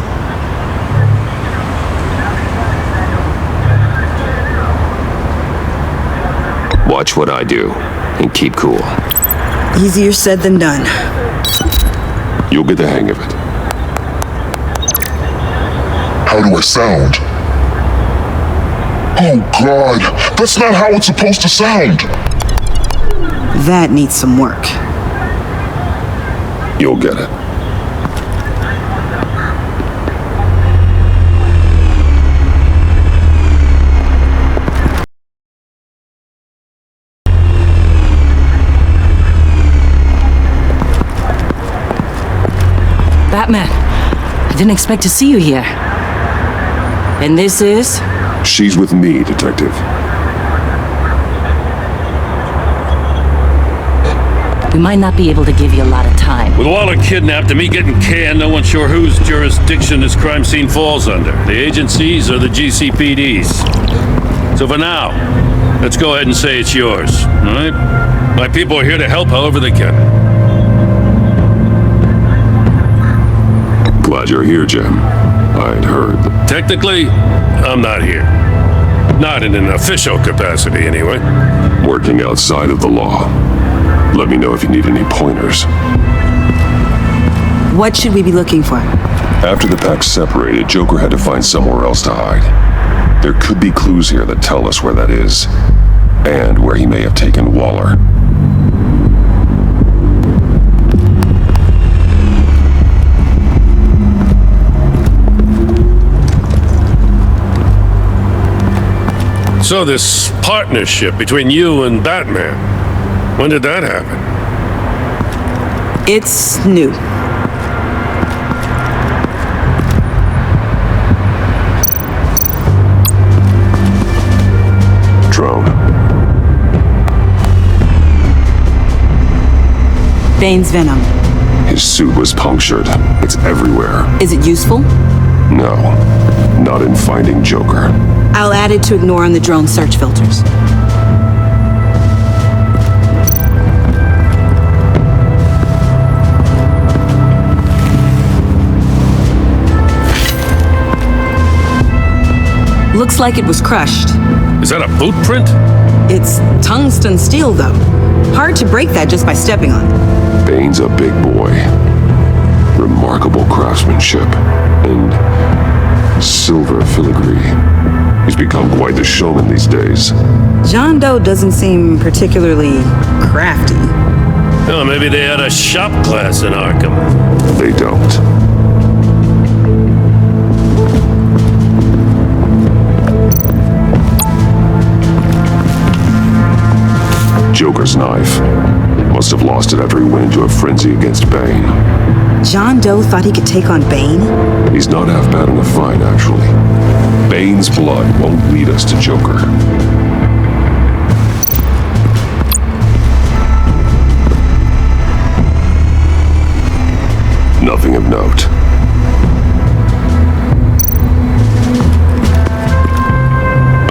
Watch what I do and keep cool. Easier said than done. You'll get the hang of it. How do I sound? Oh God, that's not how it's supposed to sound. That needs some work. You'll get it. Batman, I didn't expect to see you here. And this is? She's with me, Detective. We might not be able to give you a lot of time. With Waller kidnapped and me getting canned, no one's sure whose jurisdiction this crime scene falls under. The agencies or the GCPD's. So for now, let's go ahead and say it's yours, all right? My people are here to help however they can. Glad you're here, Jim. I'd heard that... Technically, I'm not here. Not in an official capacity, anyway. Working outside of the law. Let me know if you need any pointers. What should we be looking for? After the pack separated, Joker had to find somewhere else to hide. There could be clues here that tell us where that is, and where he may have taken Waller. So this partnership between you and Batman, when did that happen? It's new. Drone. Bane's venom. His suit was punctured. It's everywhere. Is it useful? No, not in finding Joker. I'll add it to ignore on the drone search filters. Looks like it was crushed. Is that a boot print? It's tungsten steel, though. Hard to break that just by stepping on it. Bane's a big boy. Remarkable craftsmanship. And silver filigree. He's become quite the showman these days. John Doe doesn't seem particularly crafty. Oh, maybe they had a shop class in Arkham. They don't. Joker's knife. Must have lost it after he went into a frenzy against Bane. John Doe thought he could take on Bane? He's not half bad in a fight, actually. Bane's blood won't lead us to Joker. Nothing of note.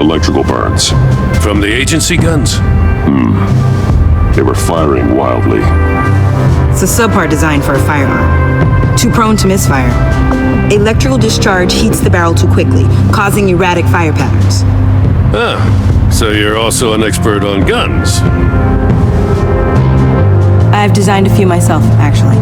Electrical burns. From the agency guns? They were firing wildly. It's a subpart designed for a firearm. Too prone to misfire. Electrical discharge heats the barrel too quickly, causing erratic fire patterns. Ah, so you're also an expert on guns. I've designed a few myself, actually.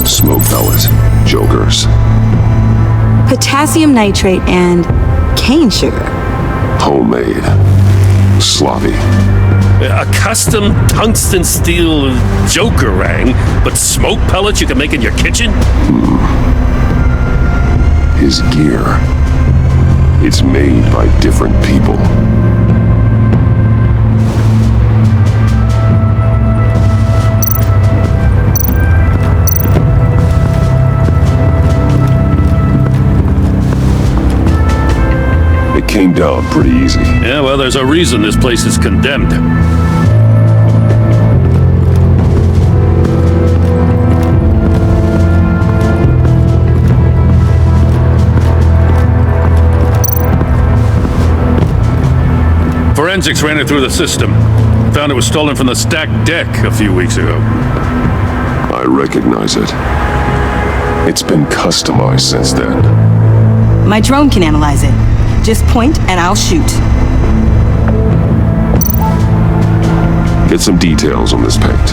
Smoke pellet. Jokers. Potassium nitrate and cane sugar. Homemade. Sloppy. A custom tungsten steel Jokerang, but smoke pellets you can make in your kitchen? His gear. It's made by different people. It came down pretty easy. Yeah, well, there's a reason this place is condemned. Forensics ran it through the system. Found it was stolen from the stacked deck a few weeks ago. I recognize it. It's been customized since then. My drone can analyze it. Just point and I'll shoot. Get some details on this paint.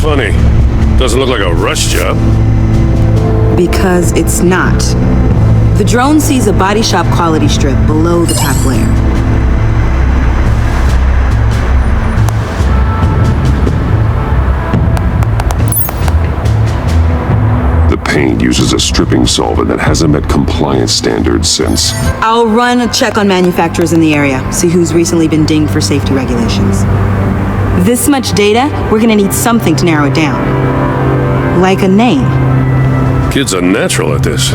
Funny. Doesn't look like a rush job. Because it's not. The drone sees a body shop quality strip below the top layer. The paint uses a stripping solvent that hasn't met compliance standards since. I'll run a check on manufacturers in the area, see who's recently been dinged for safety regulations. This much data, we're gonna need something to narrow it down. Like a name. Kid's a natural at this.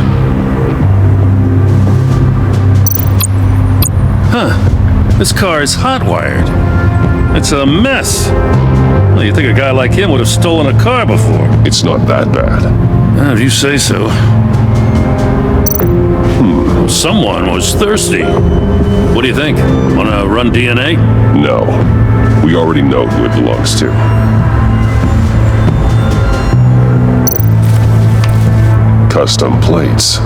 Huh. This car is hot-wired. It's a mess. Well, you'd think a guy like him would have stolen a car before. It's not that bad. If you say so. Someone was thirsty. What do you think? Wanna run DNA? No. We already know who it belongs to. Custom plates.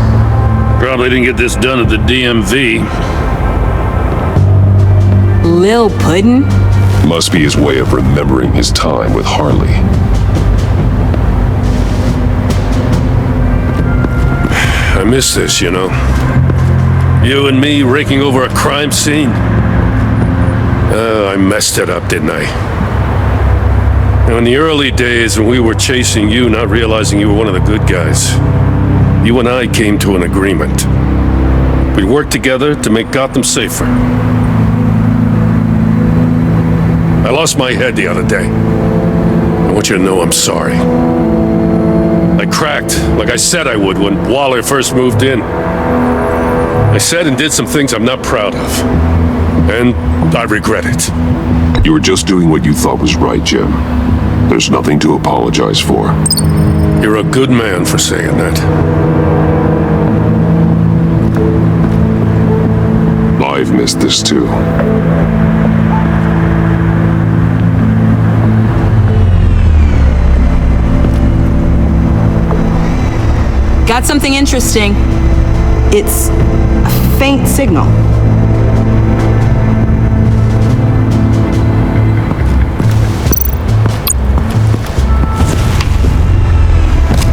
Probably didn't get this done at the DMV. Lil Puddin'? Must be his way of remembering his time with Harley. I miss this, you know. You and me raking over a crime scene? I messed it up, didn't I? Now, in the early days when we were chasing you, not realizing you were one of the good guys, you and I came to an agreement. We worked together to make Gotham safer. I lost my head the other day. I want you to know I'm sorry. I cracked, like I said I would when Waller first moved in. I said and did some things I'm not proud of. And I regret it. You were just doing what you thought was right, Jim. There's nothing to apologize for. You're a good man for saying that. I've missed this too. Got something interesting. It's a faint signal.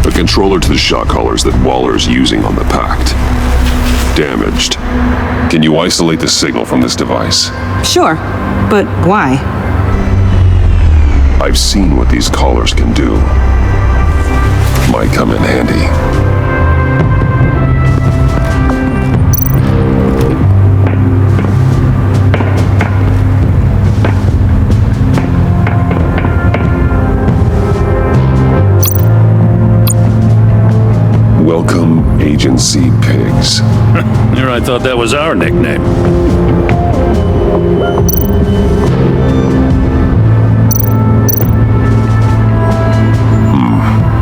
A controller to the shot collars that Waller's using on the Pact. Damaged. Can you isolate the signal from this device? Sure, but why? I've seen what these collars can do. Might come in handy. Welcome, Agency Pigs. Here, I thought that was our nickname.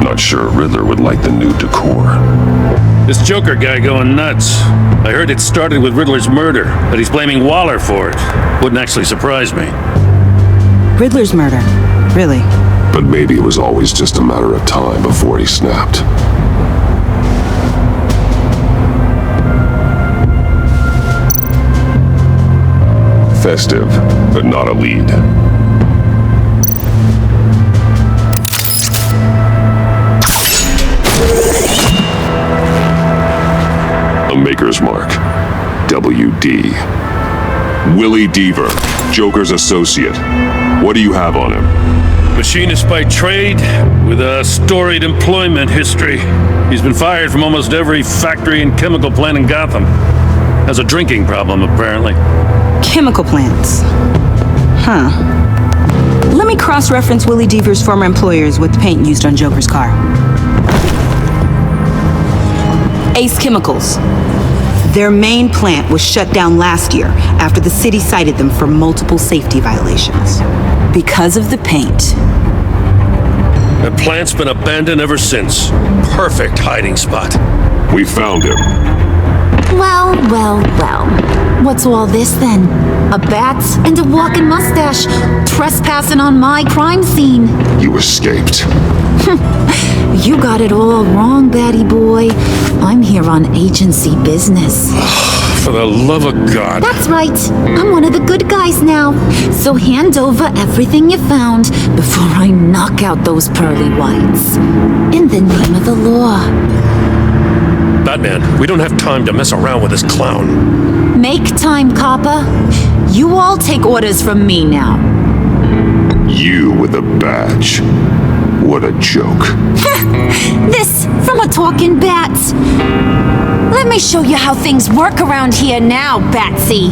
Not sure Riddler would like the new decor. This Joker guy going nuts. I heard it started with Riddler's murder, but he's blaming Waller for it. Wouldn't actually surprise me. Riddler's murder? Really? But maybe it was always just a matter of time before he snapped. Festive, but not a lead. A Maker's Mark. WD. Willie Deaver, Joker's associate. What do you have on him? Machinist by trade, with a storied employment history. He's been fired from almost every factory and chemical plant in Gotham. Has a drinking problem, apparently. Chemical plants. Huh. Let me cross-reference Willie Deaver's former employers with the paint used on Joker's car. Ace Chemicals. Their main plant was shut down last year after the city cited them for multiple safety violations. Because of the paint. The plant's been abandoned ever since. Perfect hiding spot. We found him. Well, well, well. What's all this then? A bat and a walking mustache trespassing on my crime scene. You escaped. You got it all wrong, Batty boy. I'm here on agency business. For the love of God. That's right. I'm one of the good guys now. So hand over everything you found before I knock out those pearly whites. In the name of the law. Batman, we don't have time to mess around with this clown. Make time, copper. You all take orders from me now. You with a badge. What a joke. This from a talking bat. Let me show you how things work around here now, Batsy.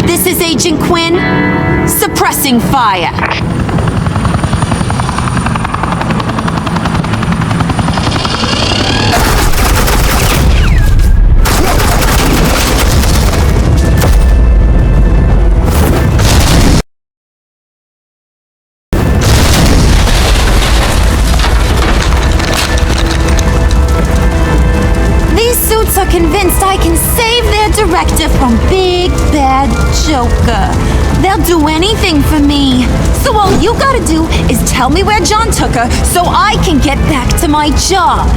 This is Agent Quinn, suppressing fire. Convinced I can save their director from Big Bad Joker. They'll do anything for me. So all you gotta do is tell me where John took her so I can get back to my job.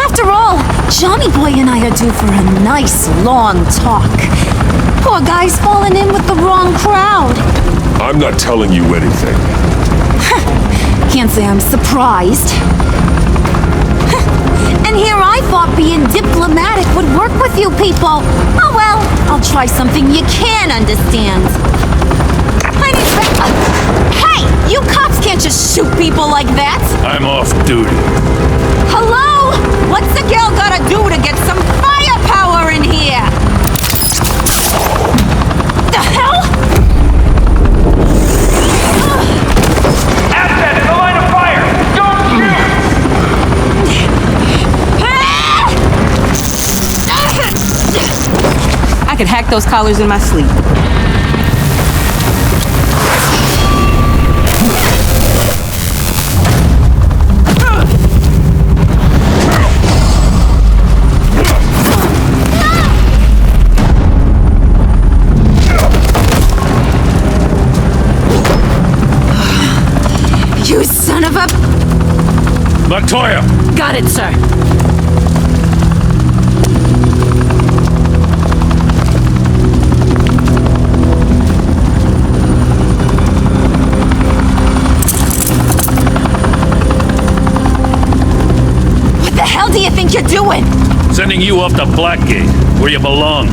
After all, Johnny Boy and I are due for a nice long talk. Poor guy's falling in with the wrong crowd. I'm not telling you anything. Can't say I'm surprised. And here I thought being diplomatic would work with you people. Oh well, I'll try something you can understand. Hey! You cops can't just shoot people like that! I'm off duty. Hello? What's a girl gotta do to get some firepower in here? The hell? Asset in the line of fire! Don't shoot! I could hack those collars in my sleep. You son of a... Montoya! Got it, sir. What the hell do you think you're doing? Sending you off to Blackgate, where you belong.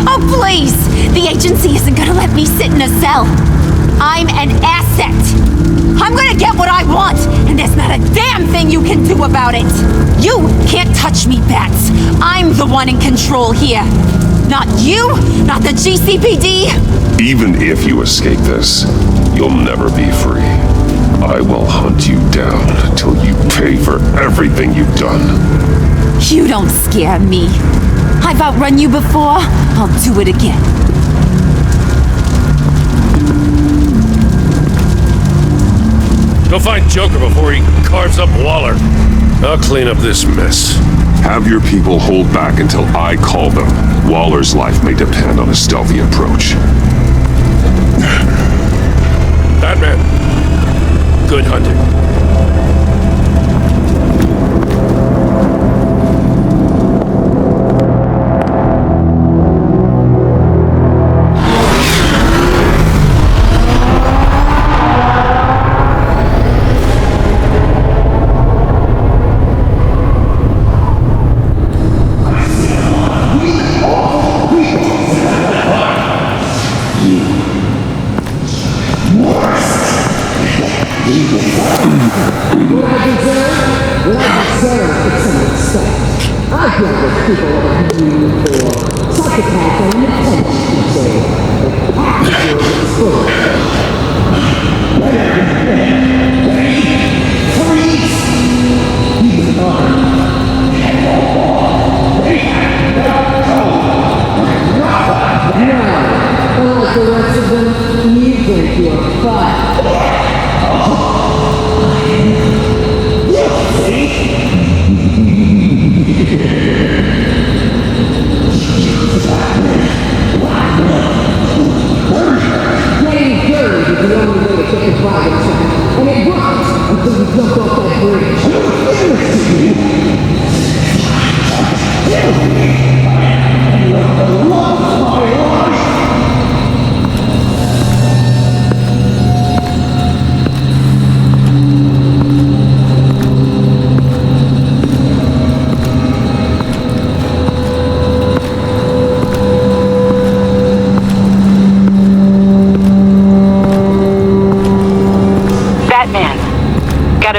Oh, please! The agency isn't gonna let me sit in a cell. I'm an asset. I'm gonna get what I want, and there's not a damn thing you can do about it. You can't touch me, Bats. I'm the one in control here. Not you, not the GCPD. Even if you escape this, you'll never be free. I will hunt you down till you pay for everything you've done. You don't scare me. I've outrun you before. I'll do it again. Go find Joker before he carves up Waller. I'll clean up this mess. Have your people hold back until I call them. Waller's life may depend on a stealthy approach. Batman, good hunting.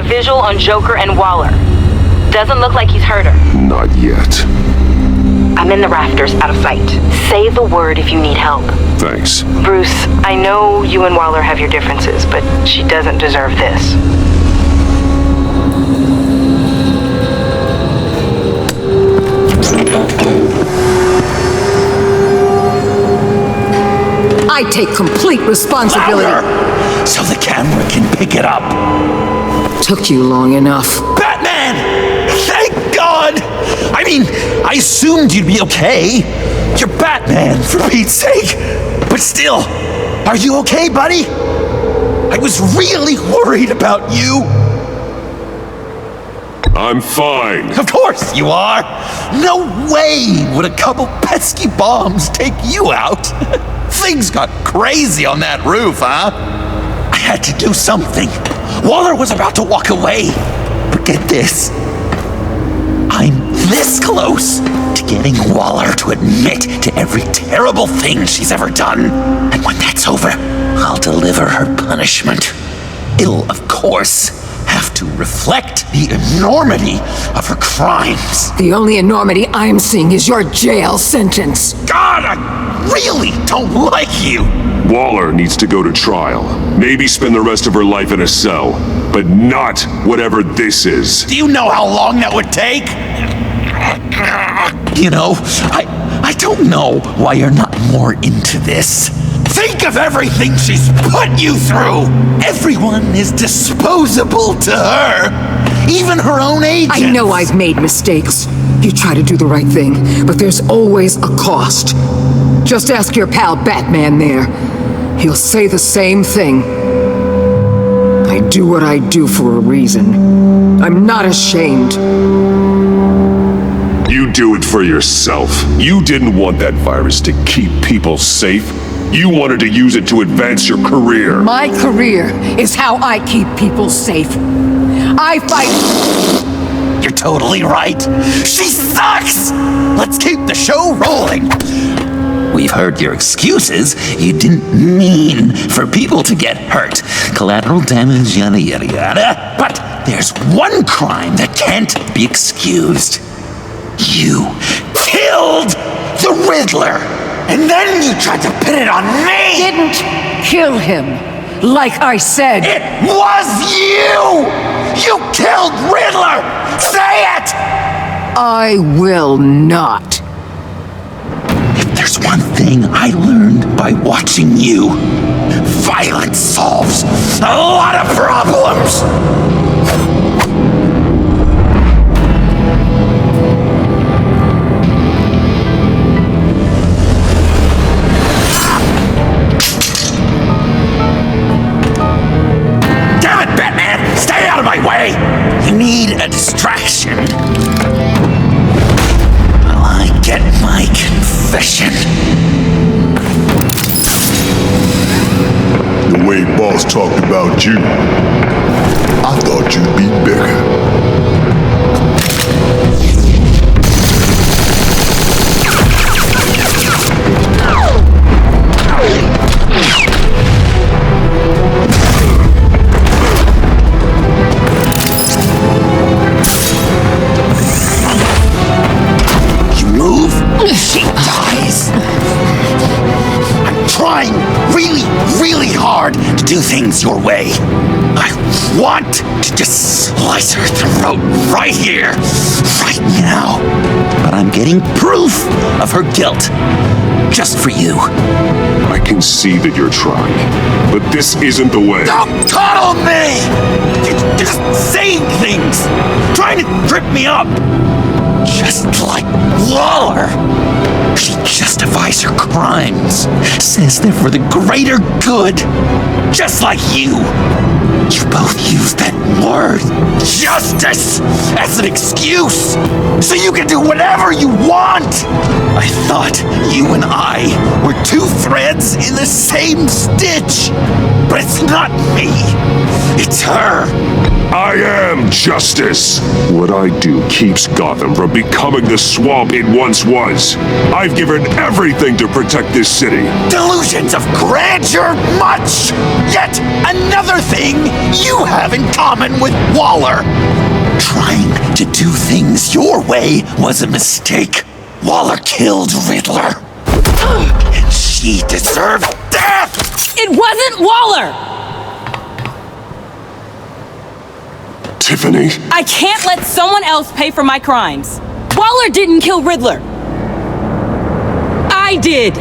Visual on Joker and Waller. Doesn't look like he's hurt her. Not yet. I'm in the rafters, out of sight. Say the word if you need help. Thanks. Bruce, I know you and Waller have your differences, but she doesn't deserve this. I take complete responsibility. Louder, so the camera can pick it up. Took you long enough. Batman! Thank God! I mean, I assumed you'd be okay. You're Batman, for Pete's sake. But still, are you okay, buddy? I was really worried about you. I'm fine. Of course you are. No way would a couple pesky bombs take you out. Things got crazy on that roof, huh? I had to do something. Waller was about to walk away. But get this. this close to getting Waller to admit to every terrible thing she's ever done. And when that's over, I'll deliver her punishment. It'll, of course, have to reflect the enormity of her crimes. The only enormity I'm seeing is your jail sentence. God, I really don't like you. Waller needs to go to trial. Maybe spend the rest of her life in a cell. But not whatever this is. Do you know how long that would take? You know, I don't know why you're not more into this. Think of everything she's put you through! Everyone is disposable to her. Even her own agents. I know I've made mistakes. You try to do the right thing, but there's always a cost. Just ask your pal Batman there. He'll say the same thing. I do what I do for a reason. I'm not ashamed. You do it for yourself. You didn't want that virus to keep people safe. You wanted to use it to advance your career. My career is how I keep people safe. I fight... You're totally right. She sucks! Let's keep the show rolling. We've heard your excuses. You didn't mean for people to get hurt. Collateral damage, yada yada yada. But there's one crime that can't be excused. You killed the Riddler! And then you tried to pin it on me! Didn't kill him, like I said. It was you! You killed Riddler! Say it! I will not. If there's one thing I learned by watching you, violence solves a lot of problems! You need a distraction. While I get my confession. The way Boss talked about you, I thought you'd be bigger. She dies. I'm trying really hard to do things your way. I want to just slice her throat right here, right now. But I'm getting proof of her guilt, just for you. I can see that you're trying, but this isn't the way. Don't coddle me! You're just saying things, trying to trip me up. Just like Waller. She justifies her crimes, says they're for the greater good. Just like you. You both use that word, justice, as an excuse, so you can do whatever you want. I thought you and I were two threads in the same stitch, but it's not me. It's her. I am justice. What I do keeps Gotham from becoming the swamp it once was. I've given everything to protect this city. Delusions of grandeur much! Yet another thing you have in common with Waller. Trying to do things your way was a mistake. Waller killed Riddler. And she deserved death! It wasn't Waller! Tiffany. I can't let someone else pay for my crimes. Waller didn't kill Riddler. I did.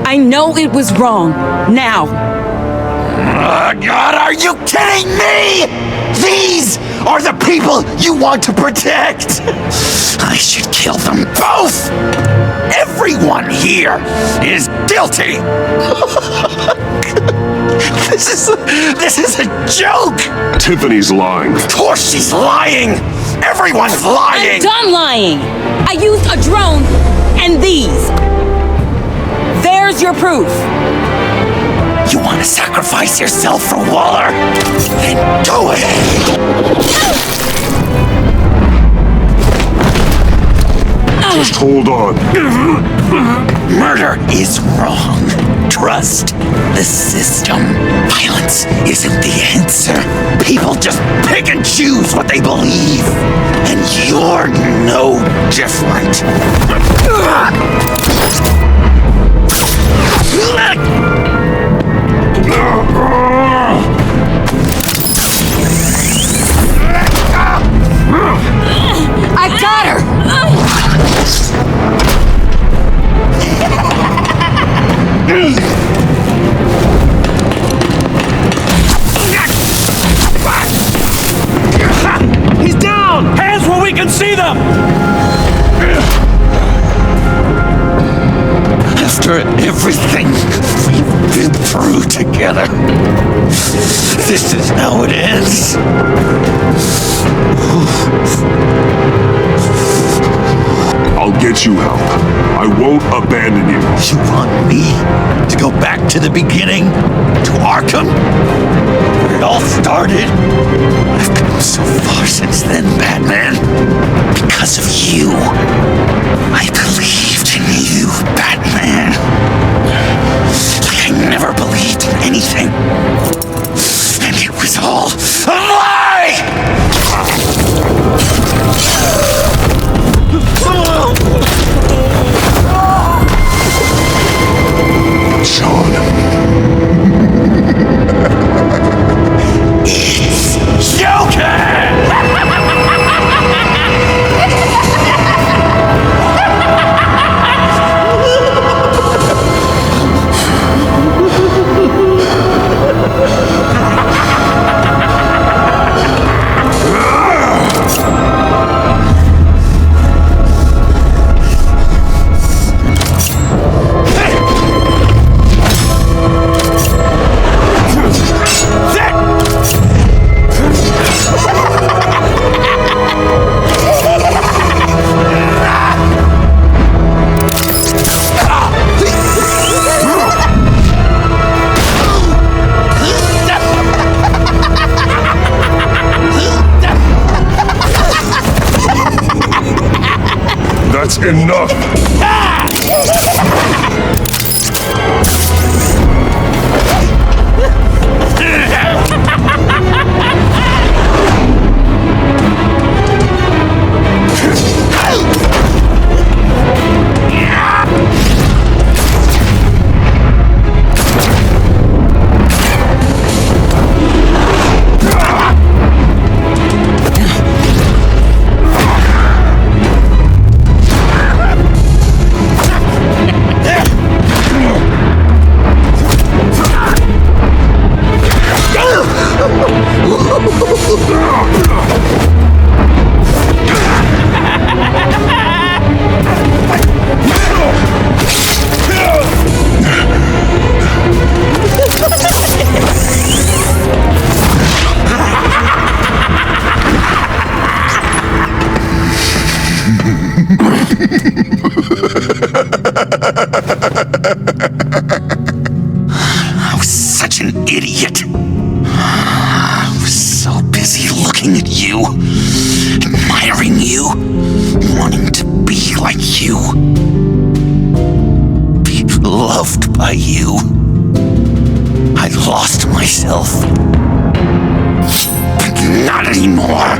I know it was wrong. Now. God, are you kidding me? These are the people you want to protect. I should kill them both. Everyone here is guilty. This is a joke! Tiffany's lying. Of course she's lying! Everyone's lying! I'm done lying! I used a drone and these. There's your proof. You want to sacrifice yourself for Waller? Then go ahead! Just hold on. Murder is wrong. Trust the system. Violence isn't the answer. People just pick and choose what they believe. And you're no different. I got her! He's down! Hands where we can see them! After everything we've been through together, this is how it ends. I'll get you help. I won't abandon you. You want me to go back to the beginning? To Arkham? Where it all started? I've come so far since then, Batman. Because of you. I believed in you, Batman. Like I never believed in anything. And it was all a lie! Sean. It's Joker! That's enough! I was such an idiot. I was so busy looking at you, admiring you, wanting to be like you, be loved by you. I lost myself. But not anymore.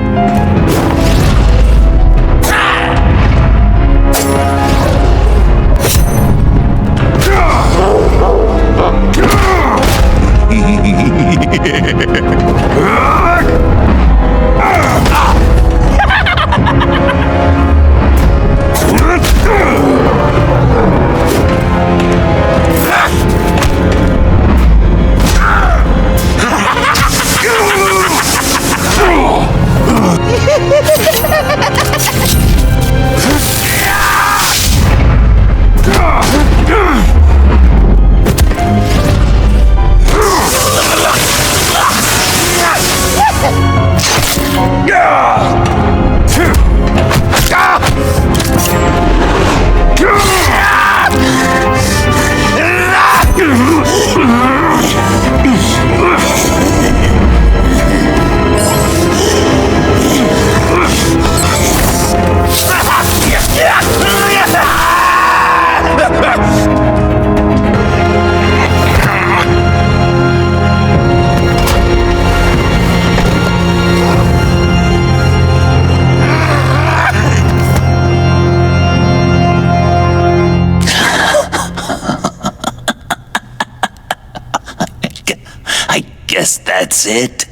guess that's it.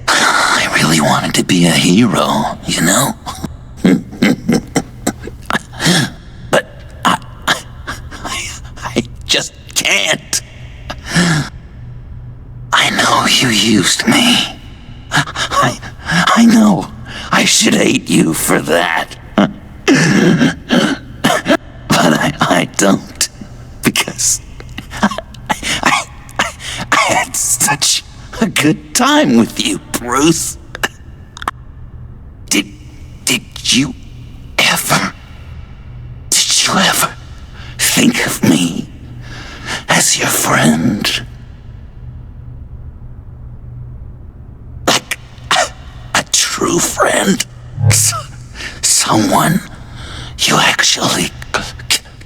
I really wanted to be a hero, you know? But I just can't. I know you used me. I know I should hate you for that. But I don't. Because I had such a good time with you, Bruce. Did you ever think of me as your friend? Like a true friend? Someone you actually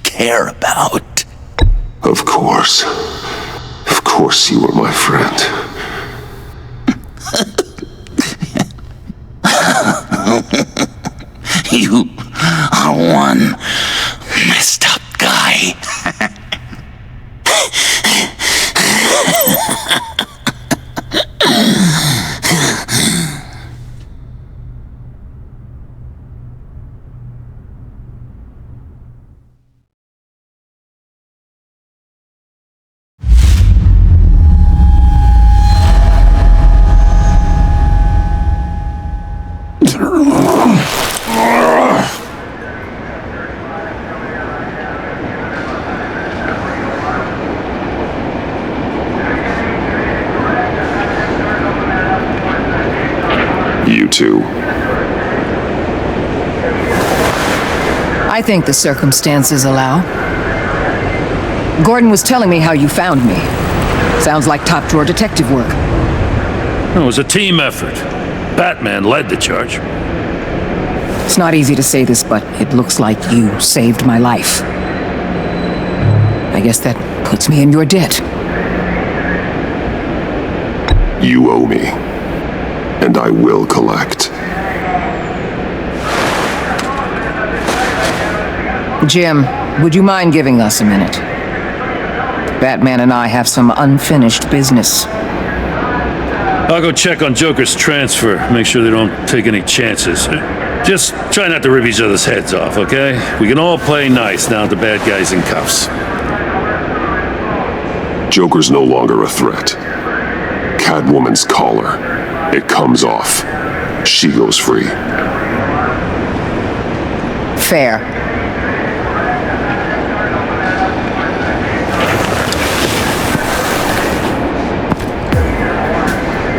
care about? Of course. Of course you were my friend. You are one messed up guy. You two. I think the circumstances allow. Gordon was telling me how you found me. Sounds like top drawer detective work. It was a team effort. Batman led the charge. It's not easy to say this, but it looks like you saved my life. I guess that puts me in your debt. You owe me. And I will collect. Jim, would you mind giving us a minute? Batman and I have some unfinished business. I'll go check on Joker's transfer, make sure they don't take any chances. Just try not to rip each other's heads off, okay? We can all play nice now that the bad guy's in cuffs. Joker's no longer a threat. Catwoman's collar. It comes off. She goes free. Fair.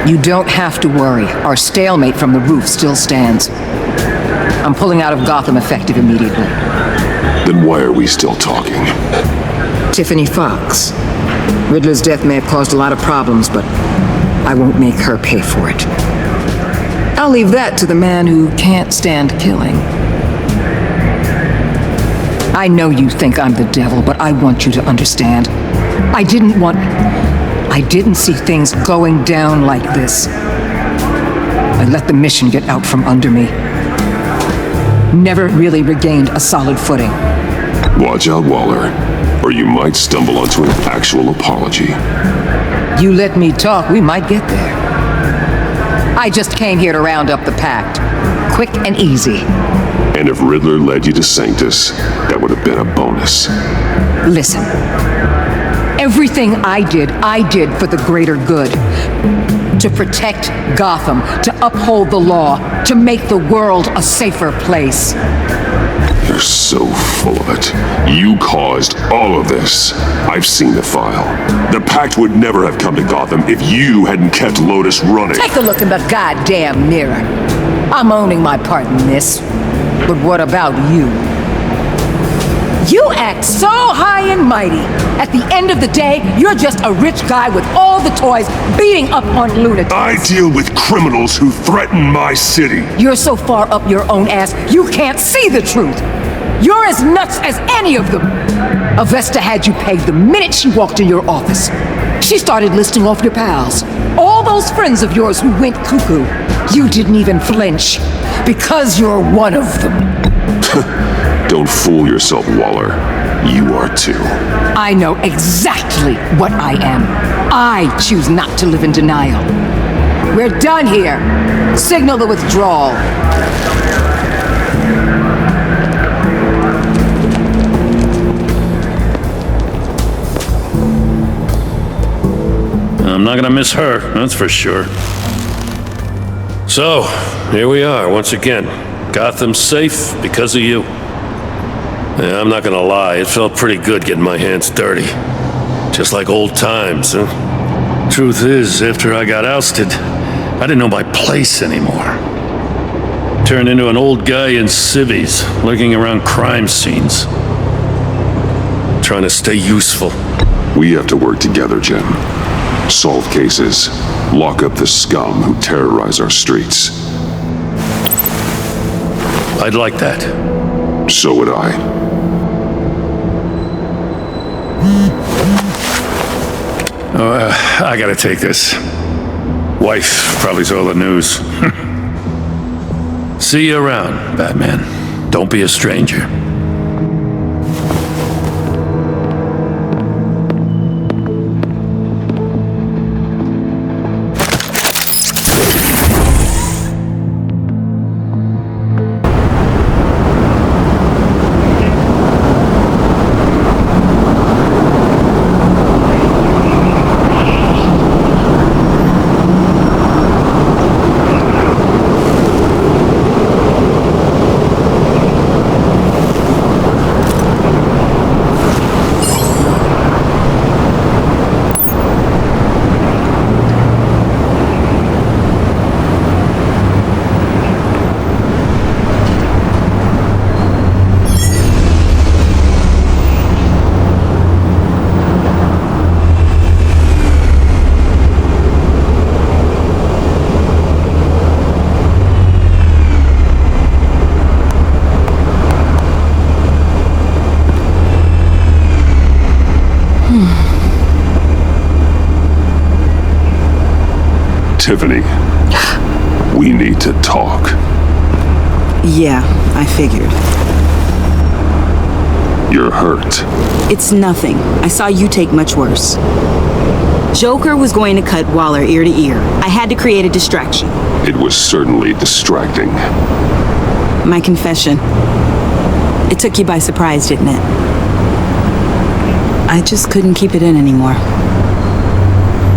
You don't have to worry. Our stalemate from the roof still stands. I'm pulling out of Gotham effective immediately. Then why are we still talking? Tiffany Fox. Riddler's death may have caused a lot of problems, but I won't make her pay for it. I'll leave that to the man who can't stand killing. I know you think I'm the devil, but I want you to understand. I didn't see things going down like this. I let the mission get out from under me. Never really regained a solid footing. Watch out, Waller, or you might stumble onto an actual apology. You let me talk, we might get there. I just came here to round up the pact. Quick and easy. And if Riddler led you to Sanctus, that would have been a bonus. Listen. Everything I did for the greater good. To protect Gotham, to uphold the law, to make the world a safer place. You're so full of it. You caused all of this. I've seen the file. The Pact would never have come to Gotham if you hadn't kept Lotus running. Take a look in the goddamn mirror. I'm owning my part in this. But what about you? You act so high and mighty. At the end of the day, you're just a rich guy with all the toys beating up on lunatics. I deal with criminals who threaten my city. You're so far up your own ass, you can't see the truth. You're as nuts as any of them. Avesta had you pegged the minute she walked in your office. She started listing off your pals. All those friends of yours who went cuckoo. You didn't even flinch. Because you're one of them. Don't fool yourself, Waller. You are too. I know exactly what I am. I choose not to live in denial. We're done here. Signal the withdrawal. I'm not gonna miss her, that's for sure. So, here we are once again. Gotham's safe because of you. Yeah, I'm not gonna lie, it felt pretty good getting my hands dirty. Just like old times, huh? Truth is, after I got ousted, I didn't know my place anymore. Turned into an old guy in civvies, lurking around crime scenes. Trying to stay useful. We have to work together, Jim. Solve cases. Lock up the scum who terrorize our streets. I'd like that. So would I. I gotta take this. Wife probably saw the news. See you around, Batman. Don't be a stranger. Tiffany, we need to talk. Yeah, I figured. You're hurt. It's nothing. I saw you take much worse. Joker was going to cut Waller ear to ear. I had to create a distraction. It was certainly distracting. My confession. It took you by surprise, didn't it? I just couldn't keep it in anymore.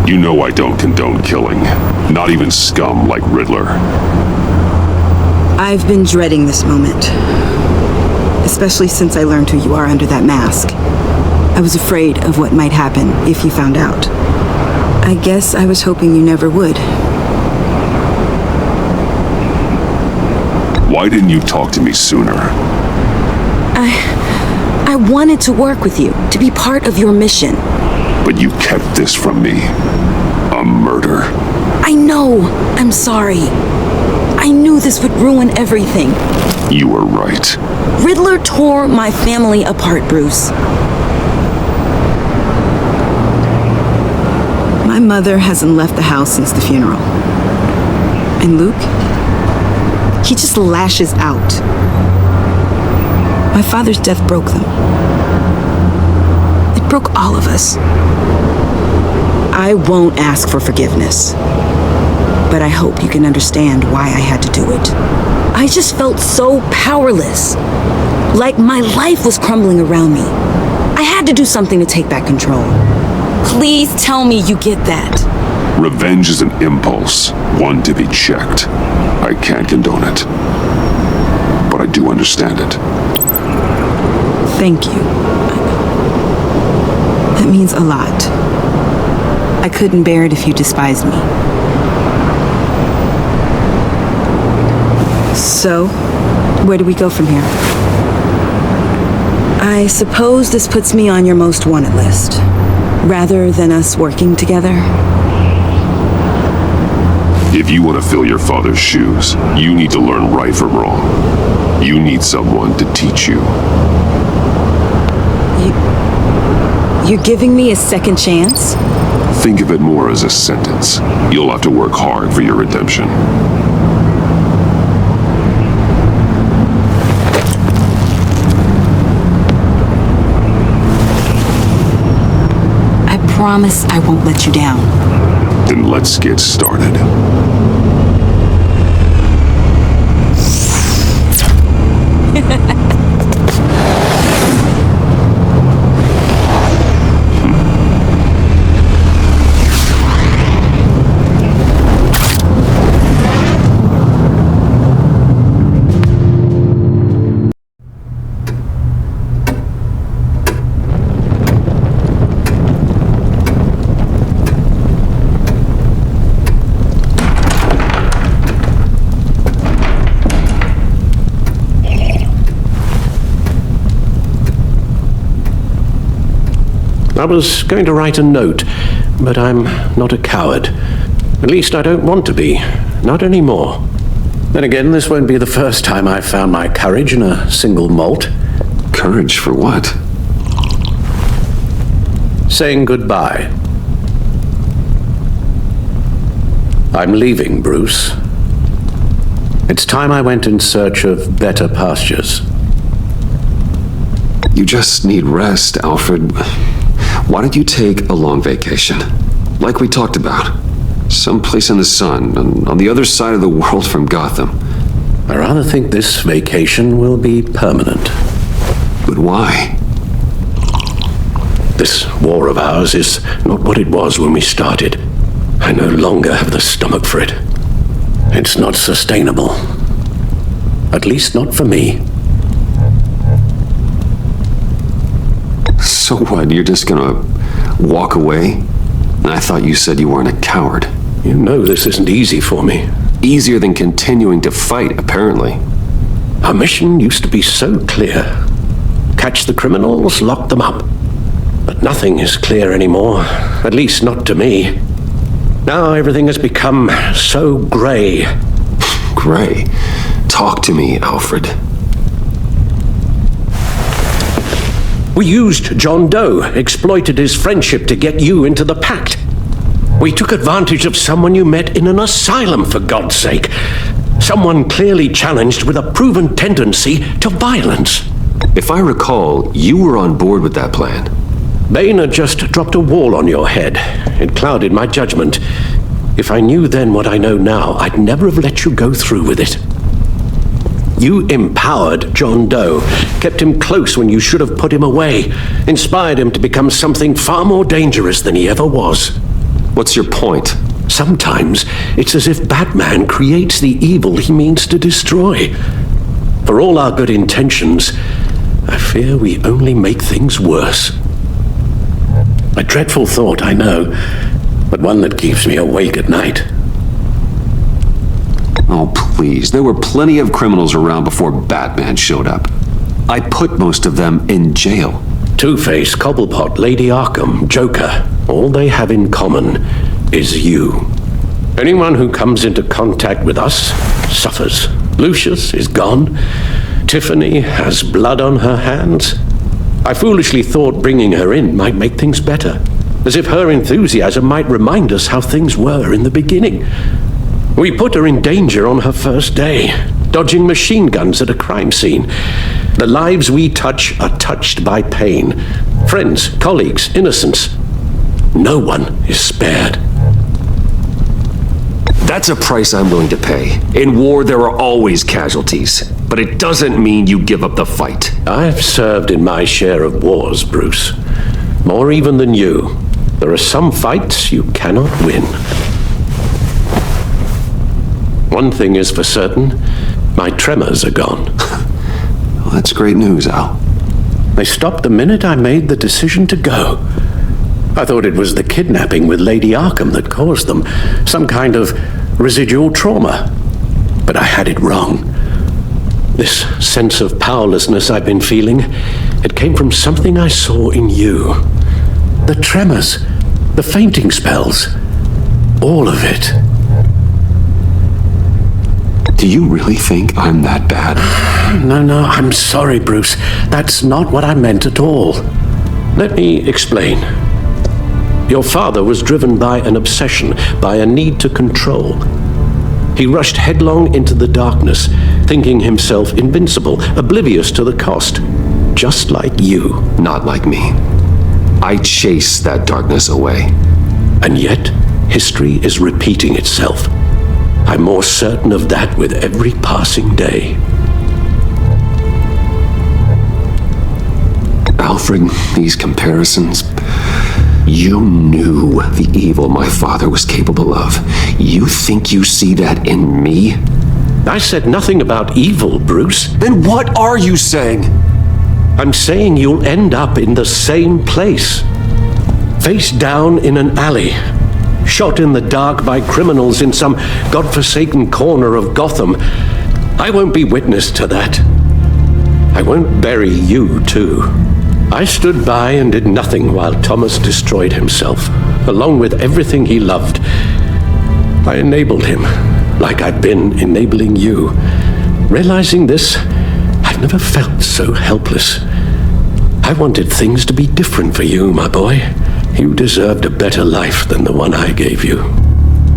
You know I don't condone killing. Not even scum like Riddler. I've been dreading this moment. Especially since I learned who you are under that mask. I was afraid of what might happen if you found out. I guess I was hoping you never would. Why didn't you talk to me sooner? I wanted to work with you, to be part of your mission. But you kept this from me. A murder. I know. I'm sorry. I knew this would ruin everything. You were right. Riddler tore my family apart, Bruce. My mother hasn't left the house since the funeral. And Luke? He just lashes out. My father's death broke them. It broke all of us. I won't ask for forgiveness. But I hope you can understand why I had to do it. I just felt so powerless. Like my life was crumbling around me. I had to do something to take back control. Please tell me you get that. Revenge is an impulse, one to be checked. I can't condone it. But I do understand it. Thank you. That means a lot. I couldn't bear it if you despised me. So, where do we go from here? I suppose this puts me on your most wanted list, rather than us working together. If you want to fill your father's shoes, you need to learn right from wrong. You need someone to teach you. You're giving me a second chance? Think of it more as a sentence. You'll have to work hard for your redemption. promise I won't let you down. Then let's get started. I was going to write a note, but I'm not a coward. At least I don't want to be. Not anymore. Then again, this won't be the first time I've found my courage in a single malt. Courage for what? Saying goodbye. I'm leaving, Bruce. It's time I went in search of better pastures. You just need rest, Alfred. Why don't you take a long vacation? Like we talked about. Someplace in the sun, on the other side of the world from Gotham. I rather think this vacation will be permanent. But why? This war of ours is not what it was when we started. I no longer have the stomach for it. It's not sustainable. At least not for me. So what, you're just gonna walk away? I thought you said you weren't a coward. You know this isn't easy for me. Easier than continuing to fight, apparently. Our mission used to be so clear. Catch the criminals, lock them up. But nothing is clear anymore, at least not to me. Now everything has become so gray. Gray? Talk to me, Alfred. We used John Doe, exploited his friendship to get you into the pact. We took advantage of someone you met in an asylum, for God's sake. Someone clearly challenged with a proven tendency to violence. If I recall, you were on board with that plan. Bain just dropped a wall on your head. It clouded my judgment. If I knew then what I know now, I'd never have let you go through with it. You empowered John Doe, kept him close when you should have put him away, inspired him to become something far more dangerous than he ever was. What's your point? Sometimes it's as if Batman creates the evil he means to destroy. For all our good intentions, I fear we only make things worse. A dreadful thought, I know, but one that keeps me awake at night. Oh, please. There were plenty of criminals around before Batman showed up. I put most of them in jail. Two-Face, Cobblepot, Lady Arkham, Joker, all they have in common is you. Anyone who comes into contact with us suffers. Lucius is gone. Tiffany has blood on her hands. I foolishly thought bringing her in might make things better, as if her enthusiasm might remind us how things were in the beginning. We put her in danger on her first day, dodging machine guns at a crime scene. The lives we touch are touched by pain. Friends, colleagues, innocents. No one is spared. That's a price I'm willing to pay. In war, there are always casualties. But it doesn't mean you give up the fight. I've served in my share of wars, Bruce. More even than you. There are some fights you cannot win. One thing is for certain, my tremors are gone. Well, that's great news, Al. They stopped the minute I made the decision to go. I thought it was the kidnapping with Lady Arkham that caused them, some kind of residual trauma. But I had it wrong. This sense of powerlessness I've been feeling, it came from something I saw in you. The tremors, the fainting spells, all of it. Do you really think I'm that bad? No, I'm sorry, Bruce. That's not what I meant at all. Let me explain. Your father was driven by an obsession, by a need to control. He rushed headlong into the darkness, thinking himself invincible, oblivious to the cost. Just like you. Not like me. I chase that darkness away. And yet, history is repeating itself. I'm more certain of that with every passing day. Alfred, these comparisons. You knew the evil my father was capable of. You think you see that in me? I said nothing about evil, Bruce. Then what are you saying? I'm saying you'll end up in the same place. Face down in an alley. Shot in the dark by criminals in some godforsaken corner of Gotham. I won't be witness to that. I won't bury you, too. I stood by and did nothing while Thomas destroyed himself, along with everything he loved. I enabled him, like I've been enabling you. Realizing this, I've never felt so helpless. I wanted things to be different for you, my boy. You deserved a better life than the one I gave you.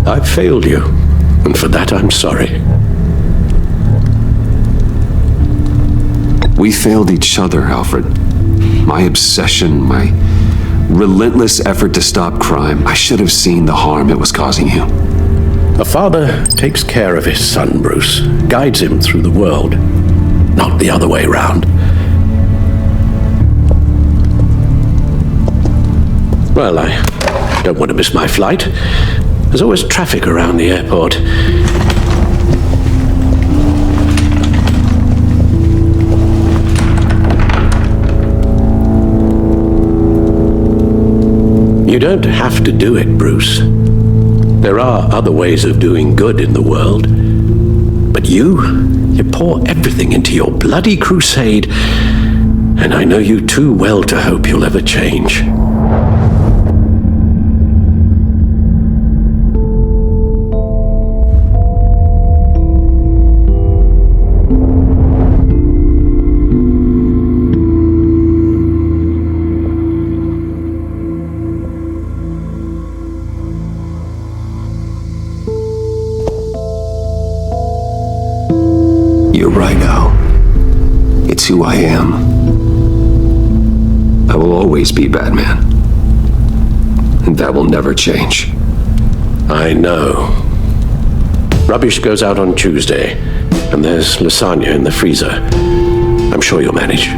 I failed you, and for that I'm sorry. We failed each other, Alfred. My obsession, my relentless effort to stop crime. I should have seen the harm it was causing you. A father takes care of his son, Bruce, guides him through the world, not the other way round. Well, I don't want to miss my flight. There's always traffic around the airport. You don't have to do it, Bruce. There are other ways of doing good in the world. But you pour everything into your bloody crusade, and I know you too well to hope you'll ever change. You're right, Al. It's who I am. I will always be Batman. And that will never change. I know. Rubbish goes out on Tuesday, and there's lasagna in the freezer. I'm sure you'll manage.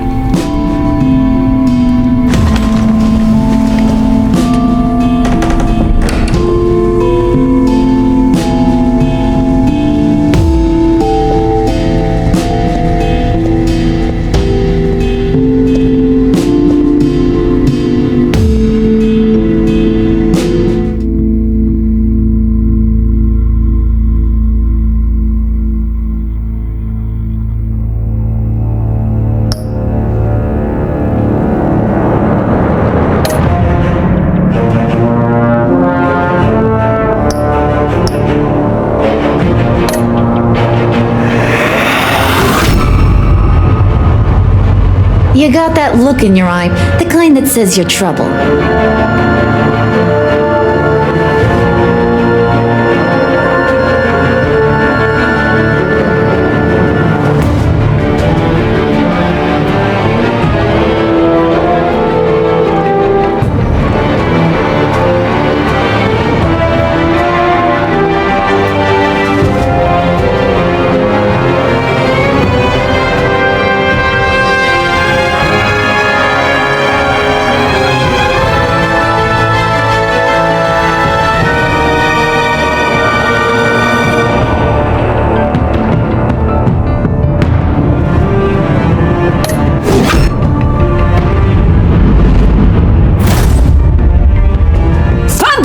You got that look in your eye, the kind that says you're trouble.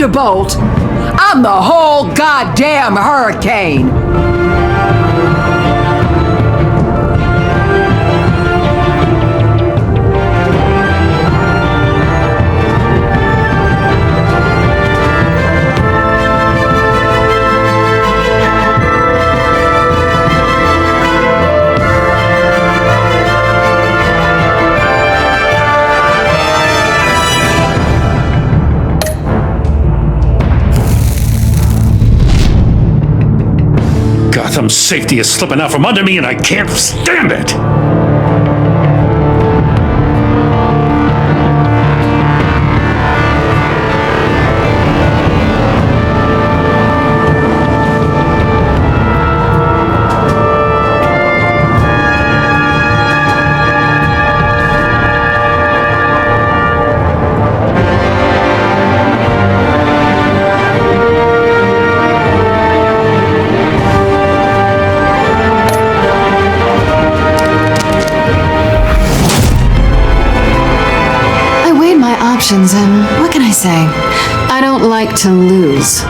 Thunderbolt! I'm the whole goddamn hurricane! Gotham's safety is slipping out from under me and I can't stand it! connections, and what can I say? I don't like to lose.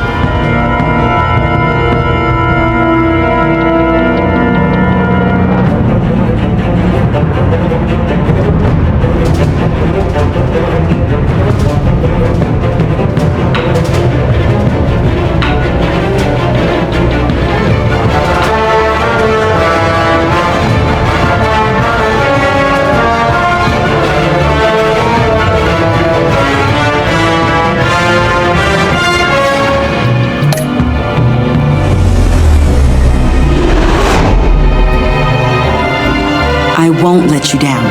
I won't let you down.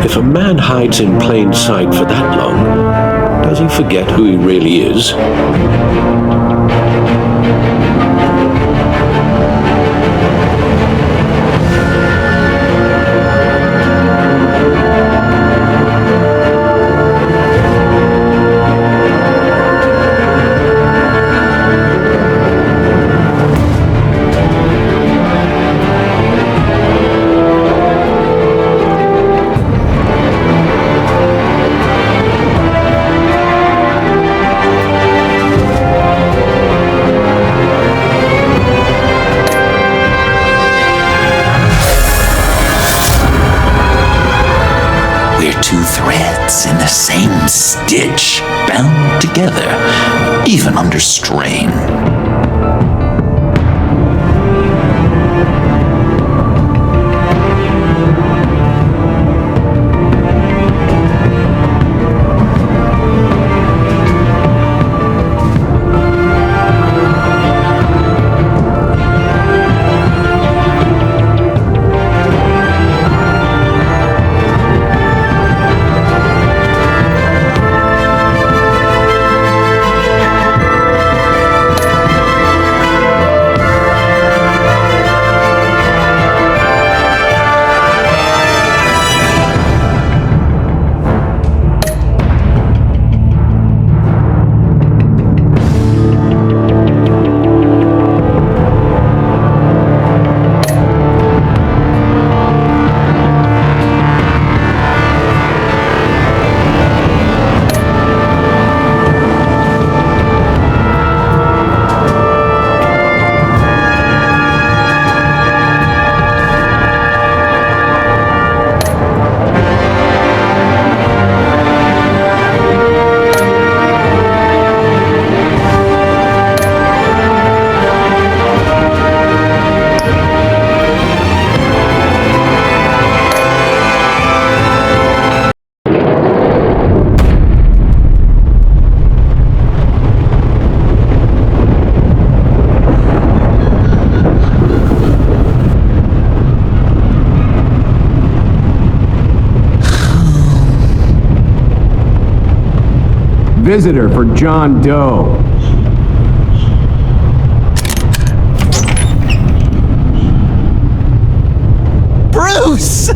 If a man hides in plain sight for that long, does he forget who he really is? Two threads in the same stitch, bound together, even under strain. Visitor for John Doe. Bruce!